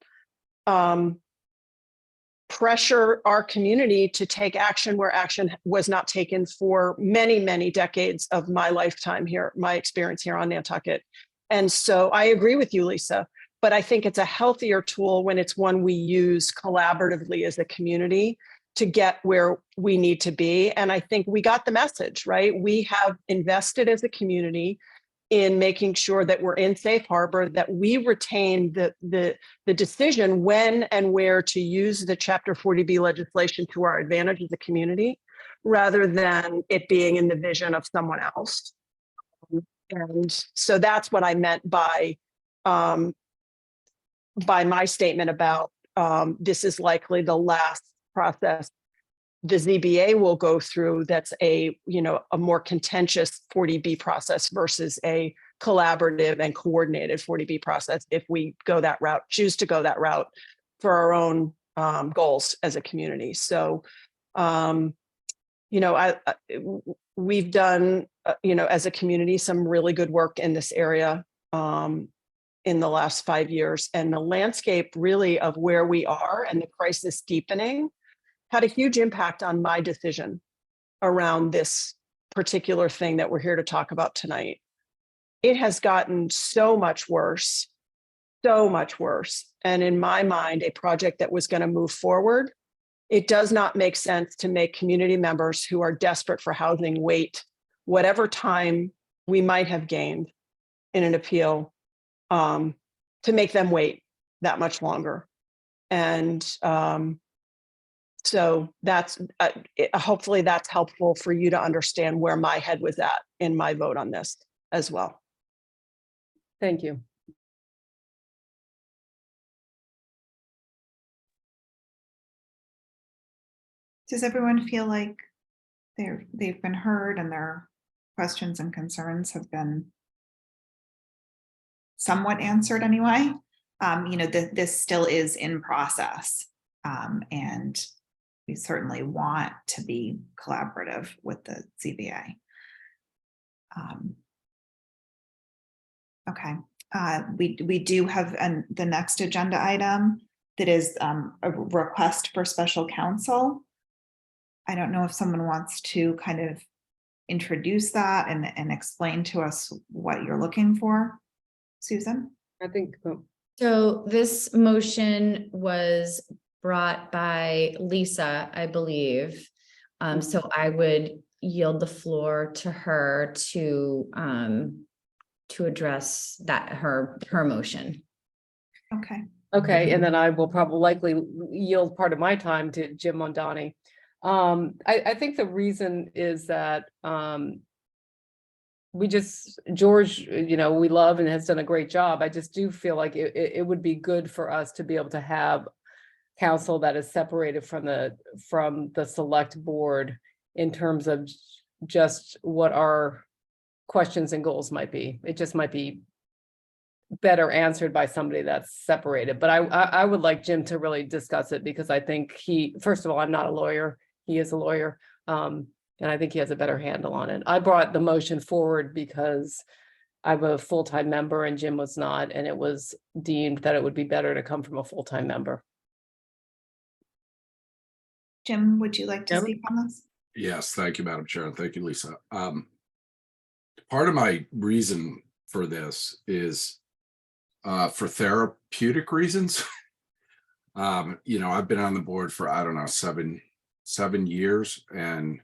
pressure our community to take action where action was not taken for many, many decades of my lifetime here, my experience here on Nantucket. And so I agree with you, Lisa, but I think it's a healthier tool when it's one we use collaboratively as a community to get where we need to be. And I think we got the message, right? We have invested as a community in making sure that we're in safe harbor, that we retain the decision when and where to use the Chapter 40B legislation to our advantage as a community, rather than it being in the vision of someone else. And so that's what I meant by my statement about this is likely the last process the ZBA will go through that's a more contentious 40B process versus a collaborative and coordinated 40B process if we go that route, choose to go that route for our own goals as a community. So, we've done, as a community, some really good work in this area in the last 5 years, and the landscape really of where we are and the crisis deepening had a huge impact on my decision around this particular thing that we're here to talk about tonight. It has gotten so much worse. And in my mind, a project that was going to move forward, it does not make sense to make community members who are desperate for housing wait whatever time we might have gained in an appeal to make them wait that much longer. And so that's hopefully that's helpful for you to understand where my head was at in my vote on this as well.
Thank you.
Does everyone feel like they've been heard and their questions and concerns have been somewhat answered anyway? This still is in process. And we certainly want to be collaborative with the ZBA. Okay, we do have the next agenda item that is a request for special counsel. I don't know if someone wants to kind of introduce that and explain to us what you're looking for. Susan?
I think,
So this motion was brought by Lisa, I believe. So I would yield the floor to her to address that, her motion.
Okay.
okay, and then I will probably likely yield part of my time to Jim Mondani. I think the reason is that, George, we love and has done a great job. I just do feel like it would be good for us to be able to have council that is separated from the select board in terms of just what our questions and goals might be. It just might be better answered by somebody that's separated. But I would like Jim to really discuss it, because I think first of all, I'm not a lawyer. He is a lawyer. And I think he has a better handle on it. I brought the motion forward because I'm a full-time member and Jim was not, and it was deemed that it would be better to come from a full-time member.
Jim, would you like to
Jim?
speak on this?
Yes, thank you, Madam Chair, and thank you, Lisa. Part of my reason for this is for therapeutic reasons. I've been on the board for, I don't know, seven years, and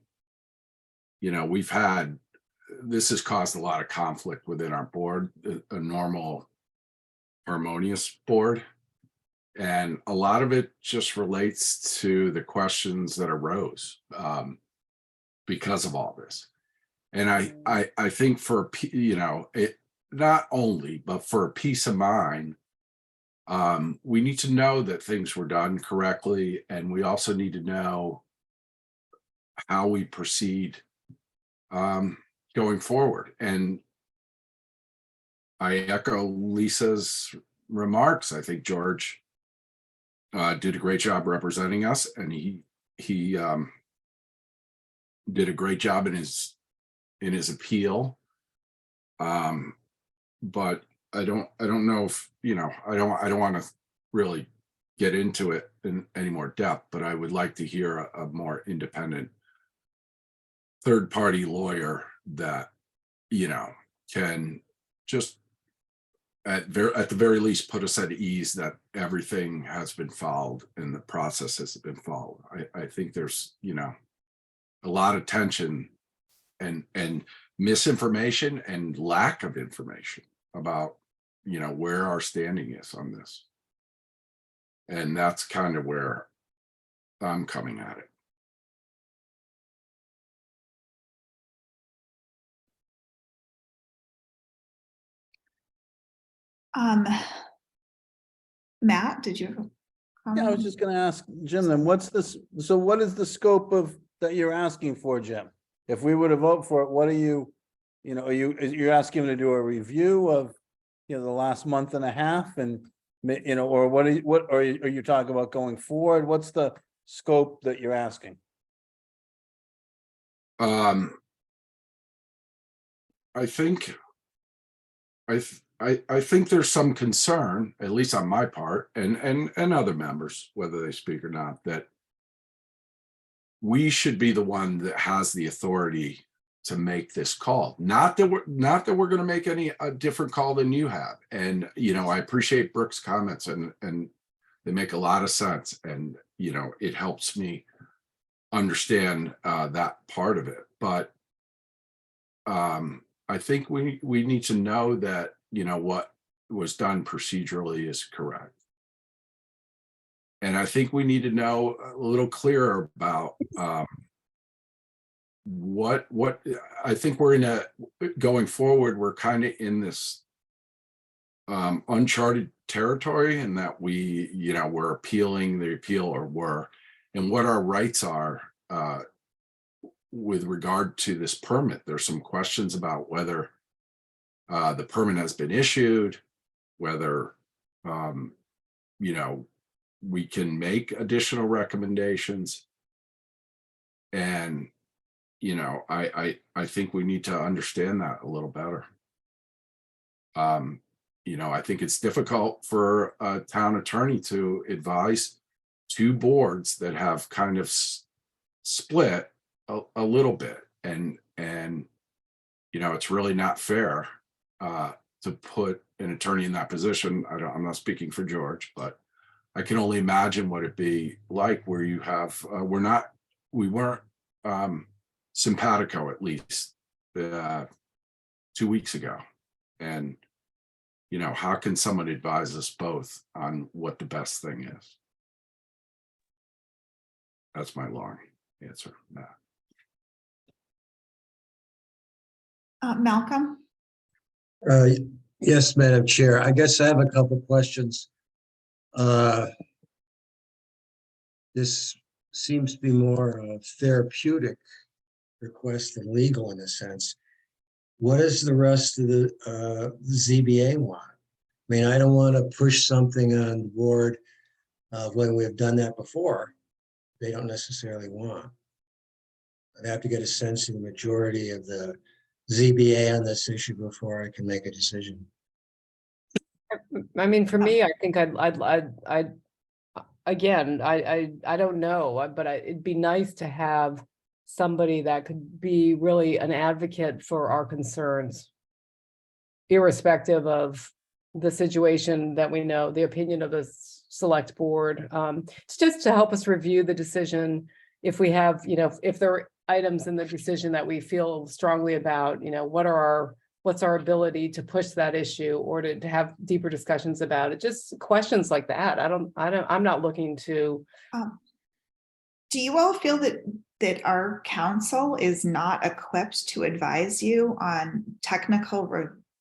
this has caused a lot of conflict within our board, a normal harmonious board. And a lot of it just relates to the questions that arose because of all this. And I think for, it not only, but for peace of mind, we need to know that things were done correctly. And we also need to know how we proceed going forward. And I echo Lisa's remarks. I think George did a great job representing us, and he did a great job in his appeal. But I don't know if I don't want to really get into it in any more depth, but I would like to hear a more independent third-party lawyer that can just at the very least put us at ease that everything has been followed and the process has been followed. I think there's a lot of tension and misinformation and lack of information about where our standing is on this, and that's kind of where I'm coming at it.
Matt, did you have a comment?
Yeah, I was just gonna ask Jim, then what is the scope of that you're asking for, Jim? If we were to vote for it, what are you're asking him to do a review of, the last month and a half, and, or what are you talking about going forward? What's the scope that you're asking?
I think there's some concern, at least on my part, and other members, whether they speak or not, that we should be the one that has the authority to make this call. Not that we're going to make a different call than you have. And I appreciate Brooke's comments, and they make a lot of sense, and it helps me understand that part of it. But I think we need to know that what was done procedurally is correct. And I think we need to know a little clearer about what I think we're going forward, we're kind of in this uncharted territory, and that we're appealing the appeal, and what our rights are with regard to this permit. There's some questions about whether the permit has been issued, whether we can make additional recommendations. And, you know, I think we need to understand that a little better. You know, I think it's difficult for a town attorney to advise two boards that have kind of split a little bit, and you know, it's really not fair to put an attorney in that position. I'm not speaking for George, but I can only imagine what it'd be like where you have we weren't simpatico, at least 2 weeks ago. And you know, how can someone advise us both on what the best thing is? That's my long answer.
Malcolm?
Yes, Madam Chair. I guess I have a couple questions. This seems to be more a therapeutic request than legal in a sense. What does the rest of the ZBA want? I mean, I don't want to push something on the board when we have done that before. They don't necessarily want. I'd have to get a sense of the majority of the ZBA on this issue before I can make a decision.
I mean, for me, I think again, I don't know, but it'd be nice to have somebody that could be really an advocate for our concerns, irrespective of the situation that we know, the opinion of the select board. It's just to help us review the decision. If we have, you know, if there are items in the decision that we feel strongly about, you know, what's our ability to push that issue or to have deeper discussions about it, just questions like that. I'm not looking to.
Do you all feel that our council is not equipped to advise you on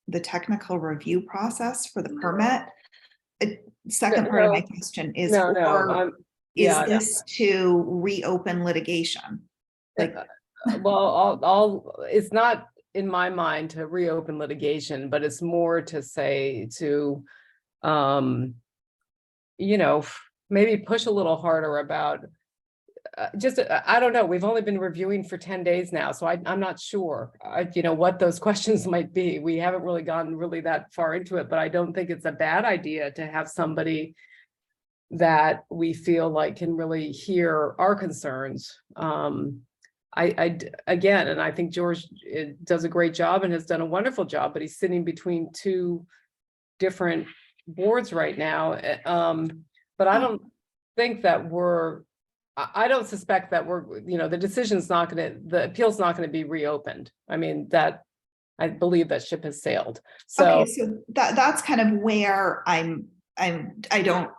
the technical review process for the permit? Second part of my question is, this to reopen litigation? Like,
well, it's not in my mind to reopen litigation, but it's more to say to, you know, maybe push a little harder about I don't know. We've only been reviewing for 10 days now, so I'm not sure, you know, what those questions might be. We haven't really gotten that far into it, but I don't think it's a bad idea to have somebody that we feel like can really hear our concerns. Again, and I think George does a great job and has done a wonderful job, but he's sitting between two different boards right now. But I don't think that I don't suspect that you know, the appeal's not going to be reopened. I mean, that I believe that ship has sailed. So,
okay, so that's kind of where I don't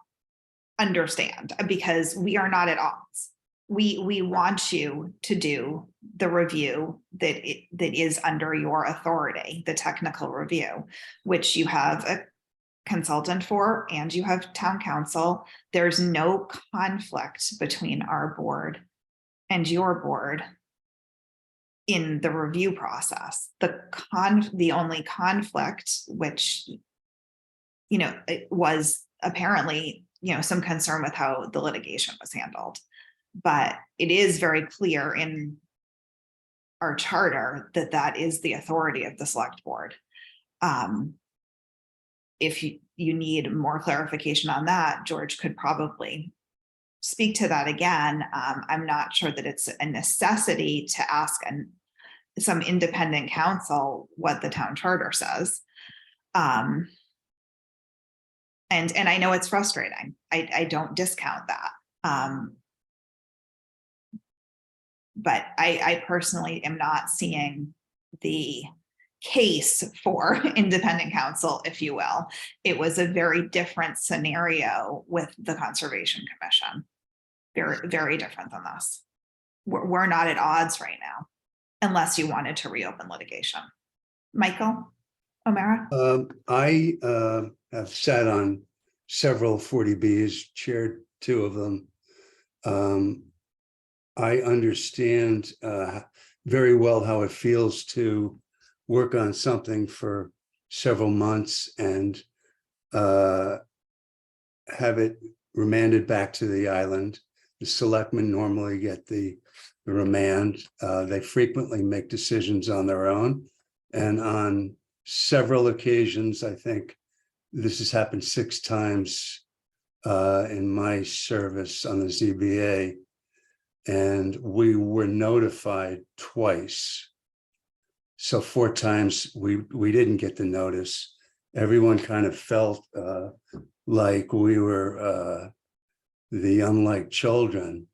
understand, because we are not at odds. We want you to do the review that is under your authority, the technical review, which you have a consultant for and you have town council. There's no conflict between our board and your board in the review process. The only conflict, which, you know, it was apparently, you know, some concern with how the litigation was handled, but it is very clear in our charter that is the authority of the select board. If you need more clarification on that, George could probably speak to that again. I'm not sure that it's a necessity to ask some independent counsel what the town charter says. And I know it's frustrating. I don't discount that. But I personally am not seeing the case for independent counsel, if you will. It was a very different scenario with the Conservation Commission. Very, very different than this. We're not at odds right now, unless you wanted to reopen litigation. Michael O'Mara?
I have sat on several 40Bs, chaired 2 of them. I understand very well how it feels to work on something for several months and have it remanded back to the island. The selectmen normally get the remand. They frequently make decisions on their own. And on several occasions, I think this has happened 6 times in my service on the ZBA. And we were notified twice. So 4 times we didn't get the notice. Everyone kind of felt like we were the unlike children.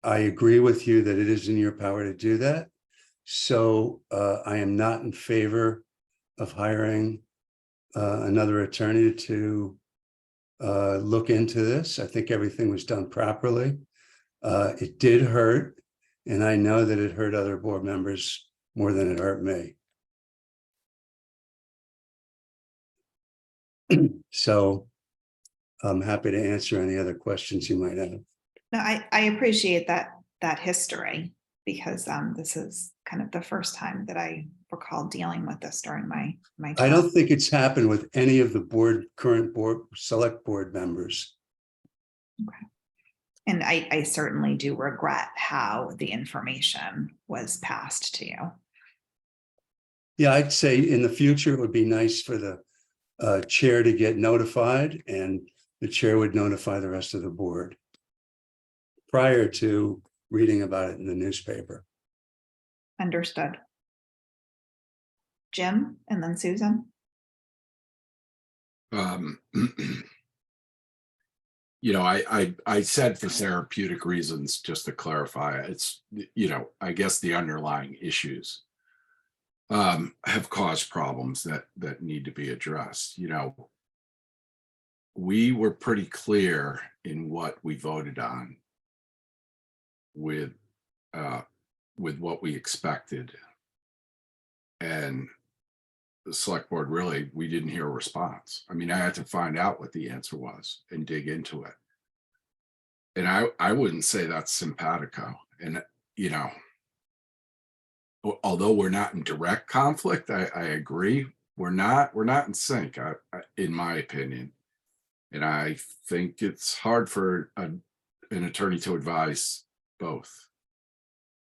I agree with you that it is in your power to do that. So I am not in favor of hiring another attorney to look into this. I think everything was done properly. It did hurt, and I know that it hurt other board members more than it hurt me. So I'm happy to answer any other questions you might have.
No, I appreciate that history, because this is kind of the first time that I recall dealing with this during my
I
term.
don't think it's happened with any of the current select board members.
And I certainly do regret how the information was passed to you.
Yeah, I'd say in the future, it would be nice for the chair to get notified, and the chair would notify the rest of the board prior to reading about it in the newspaper.
Understood. Jim, and then Susan.
You know, I said for therapeutic reasons, just to clarify, it's, you know, I guess the underlying issues have caused problems that need to be addressed. You know, we were pretty clear in what we voted on with what we expected. And the select board, really, we didn't hear a response. I mean, I had to find out what the answer was and dig into it. And I wouldn't say that's simpatico. And, you know, although we're not in direct conflict, I agree. We're not in sync, in my opinion. And I think it's hard for an attorney to advise both,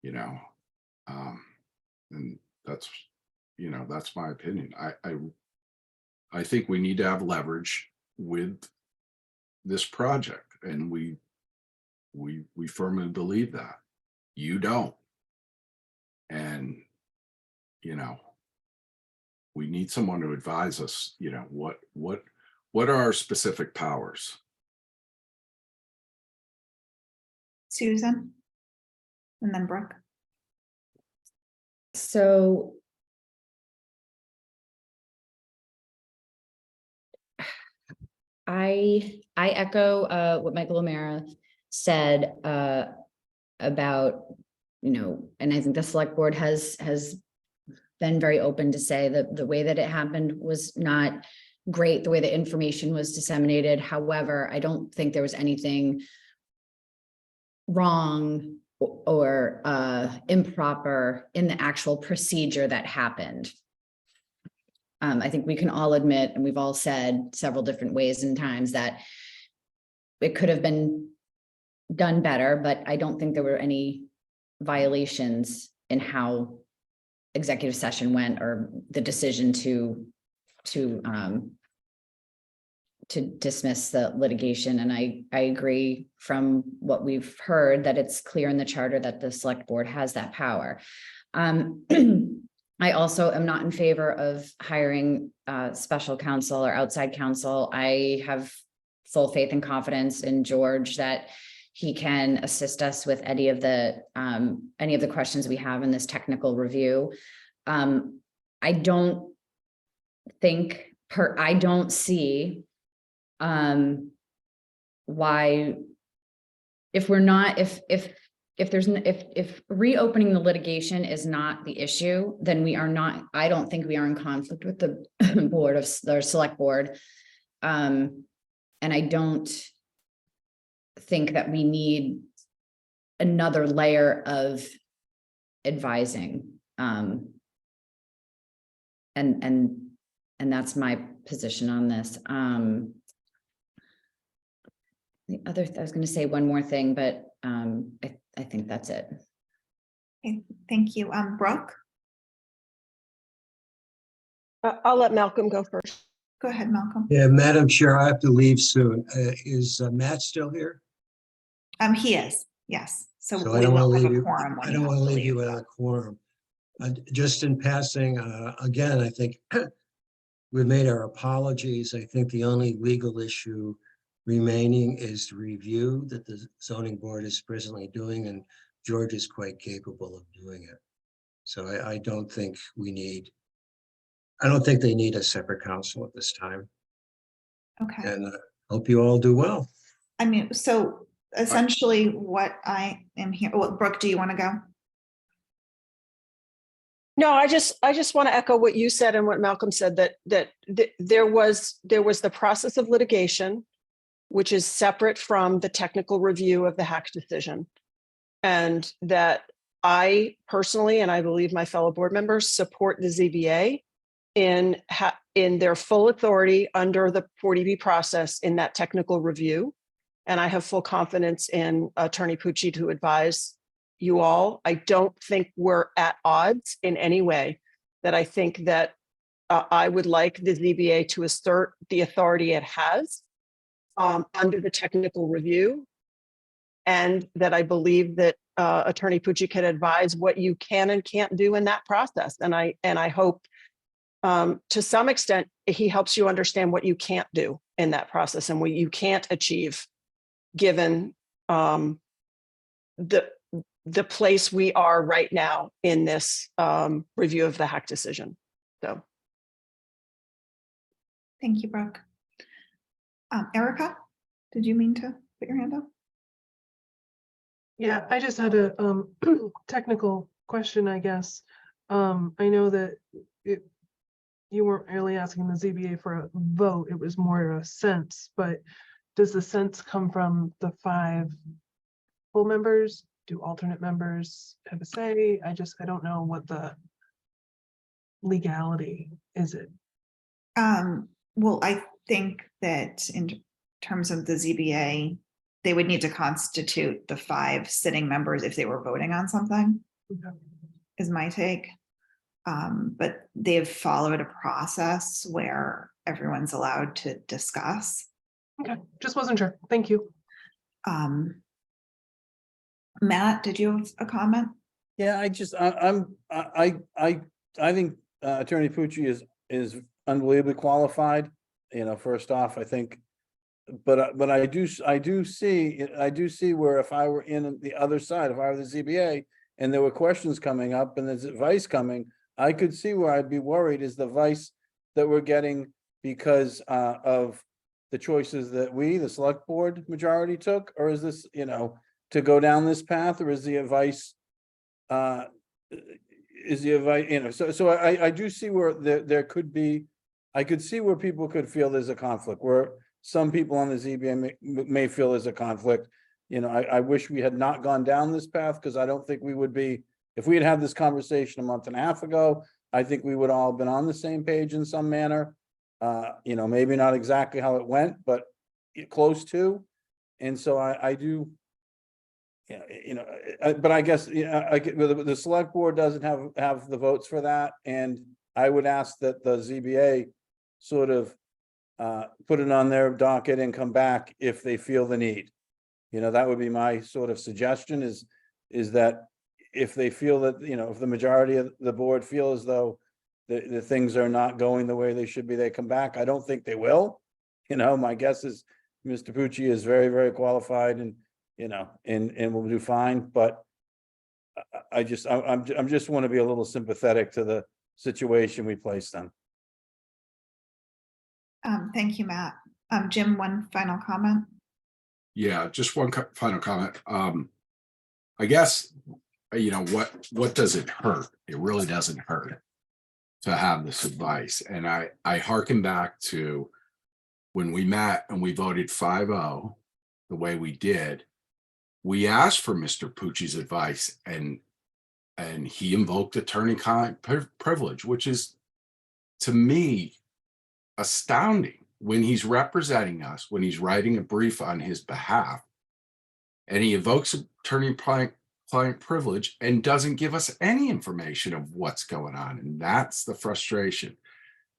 you know, and that's, you know, that's my opinion. I think we need to have leverage with this project, and we firmly believe that. You don't. And, you know, we need someone to advise us, you know, what are our specific powers?
Susan, and then Brooke.
So I echo what Michael O'Mara said about, you know, and I think the select board has been very open to say that the way that it happened was not great, the way the information was disseminated. However, I don't think there was anything wrong or improper in the actual procedure that happened. I think we can all admit, and we've all said several different ways and times, that it could have been done better, but I don't think there were any violations in how executive session went or the decision to dismiss the litigation. And I agree from what we've heard that it's clear in the charter that the select board has that power. I also am not in favor of hiring special counsel or outside counsel. I have full faith and confidence in George that he can assist us with any of the questions we have in this technical review. I don't see why, if reopening the litigation is not the issue, then I don't think we are in conflict with the board of the select board. And I don't think that we need another layer of advising. And that's my position on this. I was gonna say one more thing, but I think that's it.
Okay, thank you. Brooke,
I'll let Malcolm go first.
go ahead, Malcolm.
Yeah, Madam Chair, I have to leave soon. Is Matt still here?
He is, yes. So
So I
we
don't want to
will have
leave
a
you,
quorum when
I
you
don't
have
want to
to
leave you
leave,
without
so.
a quorum. Just in passing, again, I think we've made our apologies. I think the only legal issue remaining is the review that the zoning board is presently doing, and George is quite capable of doing it. So I don't think I don't think they need a separate council at this time,
Okay.
and hope you all do well.
I mean, so essentially what I am here, well, Brooke, do you want to go?
No, I just want to echo what you said and what Malcolm said, that there was the process of litigation, which is separate from the technical review of the hack decision. And that I personally, and I believe my fellow board members, support the ZBA in their full authority under the 40B process in that technical review. And I have full confidence in Attorney Pucci to advise you all. I don't think we're at odds in any way. That I think that I would like the ZBA to assert the authority it has under the technical review. And that I believe that Attorney Pucci can advise what you can and can't do in that process. And I hope to some extent, he helps you understand what you can't do in that process and what you can't achieve, given the place we are right now in this review of the hack decision. So.
Thank you, Brooke. Erica, did you mean to put your hand up?
Yeah, I just had a technical question, I guess. I know that you weren't really asking the ZBA for a vote, it was more a sense, but does the sense come from the 5 full members? Do alternate members have a say? I don't know what the legality is it.
Well, I think that in terms of the ZBA, they would need to constitute the 5 sitting members if they were voting on something,
Okay.
is my take. But they've followed a process where everyone's allowed to discuss.
Okay, just wasn't sure. Thank you.
Matt, did you have a comment?
Yeah, I think Attorney Pucci is unbelievably qualified. You know, first off, I think, but I do see where if I were in the other side, if I were the ZBA and there were questions coming up and there's advice coming, I could see where I'd be worried is the advice that we're getting because of the choices that we, the select board majority took, or is this, you know, to go down this path, or is the advice, you know, so I do see where there could be, I could see where people could feel there's a conflict, where some people on the ZBA may feel there's a conflict. You know, I wish we had not gone down this path, because I don't think we would be, if we had had this conversation a month and a half ago, I think we would all have been on the same page in some manner. You know, maybe not exactly how it went, but close to. And so I do, yeah, you know, but I guess, yeah, the select board doesn't have the votes for that. And I would ask that the ZBA sort of put it on their docket and come back if they feel the need. You know, that would be my sort of suggestion is that if they feel that, you know, if the majority of the board feel as though the things are not going the way they should be, they come back. I don't think they will. You know, my guess is Mr. Pucci is very, very qualified and, you know, and will do fine, but I just want to be a little sympathetic to the situation we placed them.
Thank you, Matt. Jim, one final comment.
Yeah, just one final comment. I guess, you know, what does it hurt? It really doesn't hurt to have this advice. And I hearken back to when we met and we voted 5-0 the way we did. We asked for Mr. Pucci's advice and he invoked attorney-client privilege, which is to me astounding. when he's representing us, when he's writing a brief on his behalf, and he invokes attorney-client privilege and doesn't give us any information of what's going on. And that's the frustration.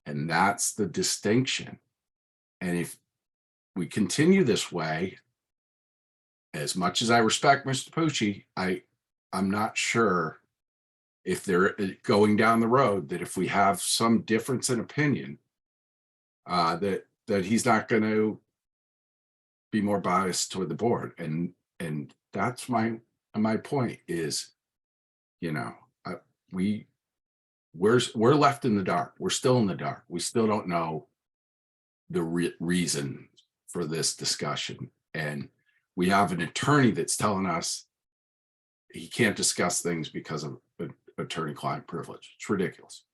And that's the distinction. And if we continue this way, as much as I respect Mr. Pucci, I'm not sure if they're going down the road that if we have some difference in opinion, that he's not going to be more biased toward the board. And that's my point is, you know, we're left in the dark. We're still in the dark. We still don't know the reason for this discussion. And we have an attorney that's telling us he can't discuss things because of attorney-client privilege. It's ridiculous.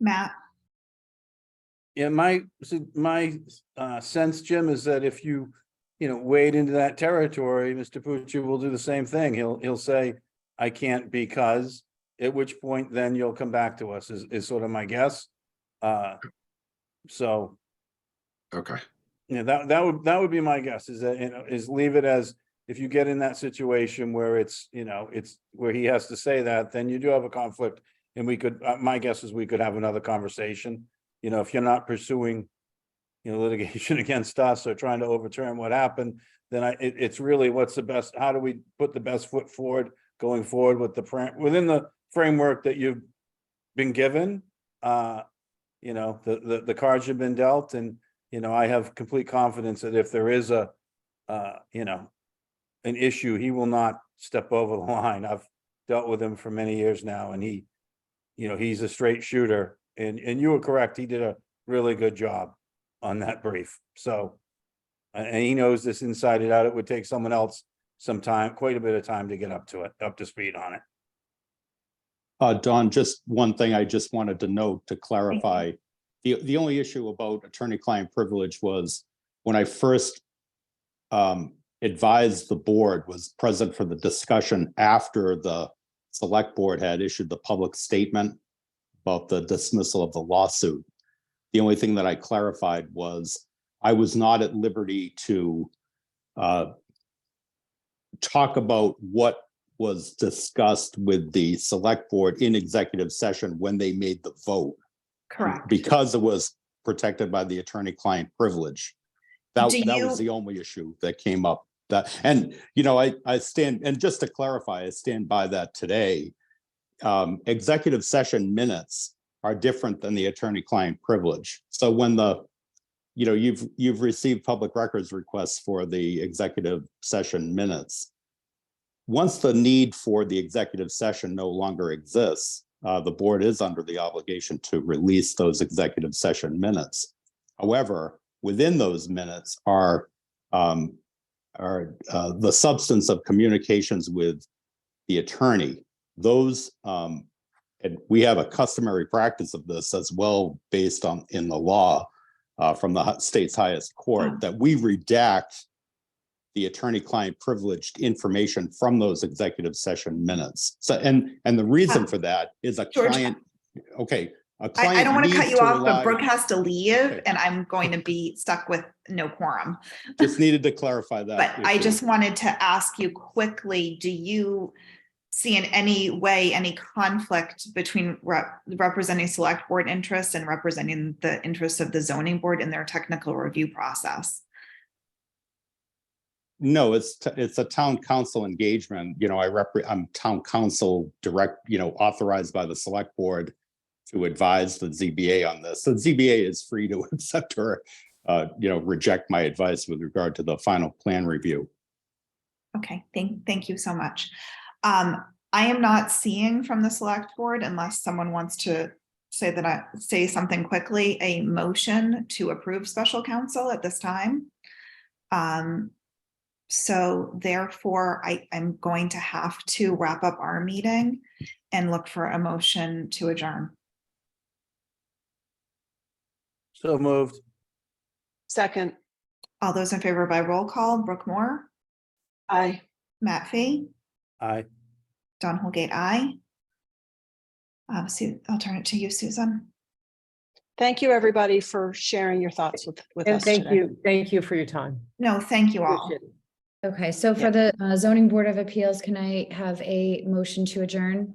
Matt,
Yeah, my sense, Jim, is that if you wade into that territory, Mr. Pucci will do the same thing. He'll say, I can't because, at which point then you'll come back to us is sort of my guess. So.
Okay.
Yeah, that would be my guess is that, is leave it as if you get in that situation where it's where he has to say that, then you do have a conflict. And we could, my guess is we could have another conversation. If you're not pursuing, litigation against us or trying to overturn what happened, then it's really what's the best, how do we put the best foot forward going forward with within the framework that you've been given, the cards have been dealt. And, I have complete confidence that if there is an issue, he will not step over the line. I've dealt with him for many years now, and he's a straight shooter. And you were correct. He did a really good job on that brief. So, and he knows this inside and out. It would take someone else some time, quite a bit of time to get up to speed on it.
Don, just one thing I just wanted to note to clarify. The only issue about attorney-client privilege was when I first advised the board, was present for the discussion after the select board had issued the public statement about the dismissal of the lawsuit. The only thing that I clarified was I was not at liberty to talk about what was discussed with the select board in executive session when they made the vote.
correct.
Because it was protected by the attorney-client privilege. That
Do
was
you-
the only issue that came up. I stand, and just to clarify, I stand by that today. Executive session minutes are different than the attorney-client privilege. So when you've received public records requests for the executive session minutes. Once the need for the executive session no longer exists, the board is under the obligation to release those executive session minutes. However, within those minutes are the substance of communications with the attorney. Those, and we have a customary practice of this as well, based on in the law from the state's highest court, that we redact the attorney-client privileged information from those executive session minutes. So, and the reason for that is a
George,
client. Okay, a
I
client
don't want to cut
needs
you off,
rely-
but Brooke has to leave
Okay.
and I'm going to be stuck with no quorum.
Just needed to clarify that.
But I
issue.
just wanted to ask you quickly, do you see in any way any conflict between representing select board interests and representing the interests of the zoning board in their technical review process?
No, it's a town council engagement. I'm town council direct, authorized by the select board to advise the ZBA on this. So the ZBA is free to accept or, reject my advice with regard to the final plan review.
Okay, thank you so much. I am not seeing from the select board, unless someone wants to say something quickly, a motion to approve special counsel at this time. So therefore, I'm going to have to wrap up our meeting and look for a motion to adjourn.
So moved.
Second,
All those in favor by roll call, Brooke Moore,
aye.
Matt Fee,
Aye.
Don Holgate, aye. I'll turn it to you, Susan.
Thank you, everybody, for sharing your thoughts with
And
us today.
thank you for your time.
No, thank you all.
Appreciate it.
Okay, so for the zoning board of appeals, can I have a motion to adjourn?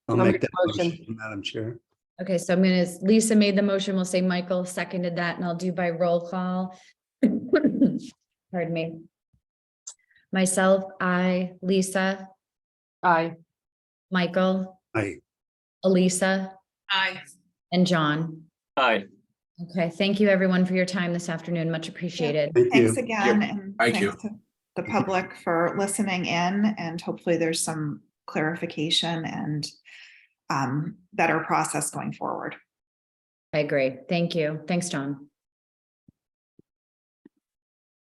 I'll
I'll
make
make
that
the motion.
motion, Madam Chair.
Okay, so I'm gonna, Lisa made the motion, we'll say Michael seconded that, and I'll do by roll call. Pardon me. Myself, I, Lisa,
Aye.
Michael,
Aye.
Elisa,
Aye.
and John.
Aye.
Okay, thank you everyone for your time this afternoon, much appreciated.
Thank
Thanks
you.
again, and
Thank you.
thanks to the public for listening in, and hopefully there's some clarification and better process going forward.
I agree. Thank you. Thanks, John.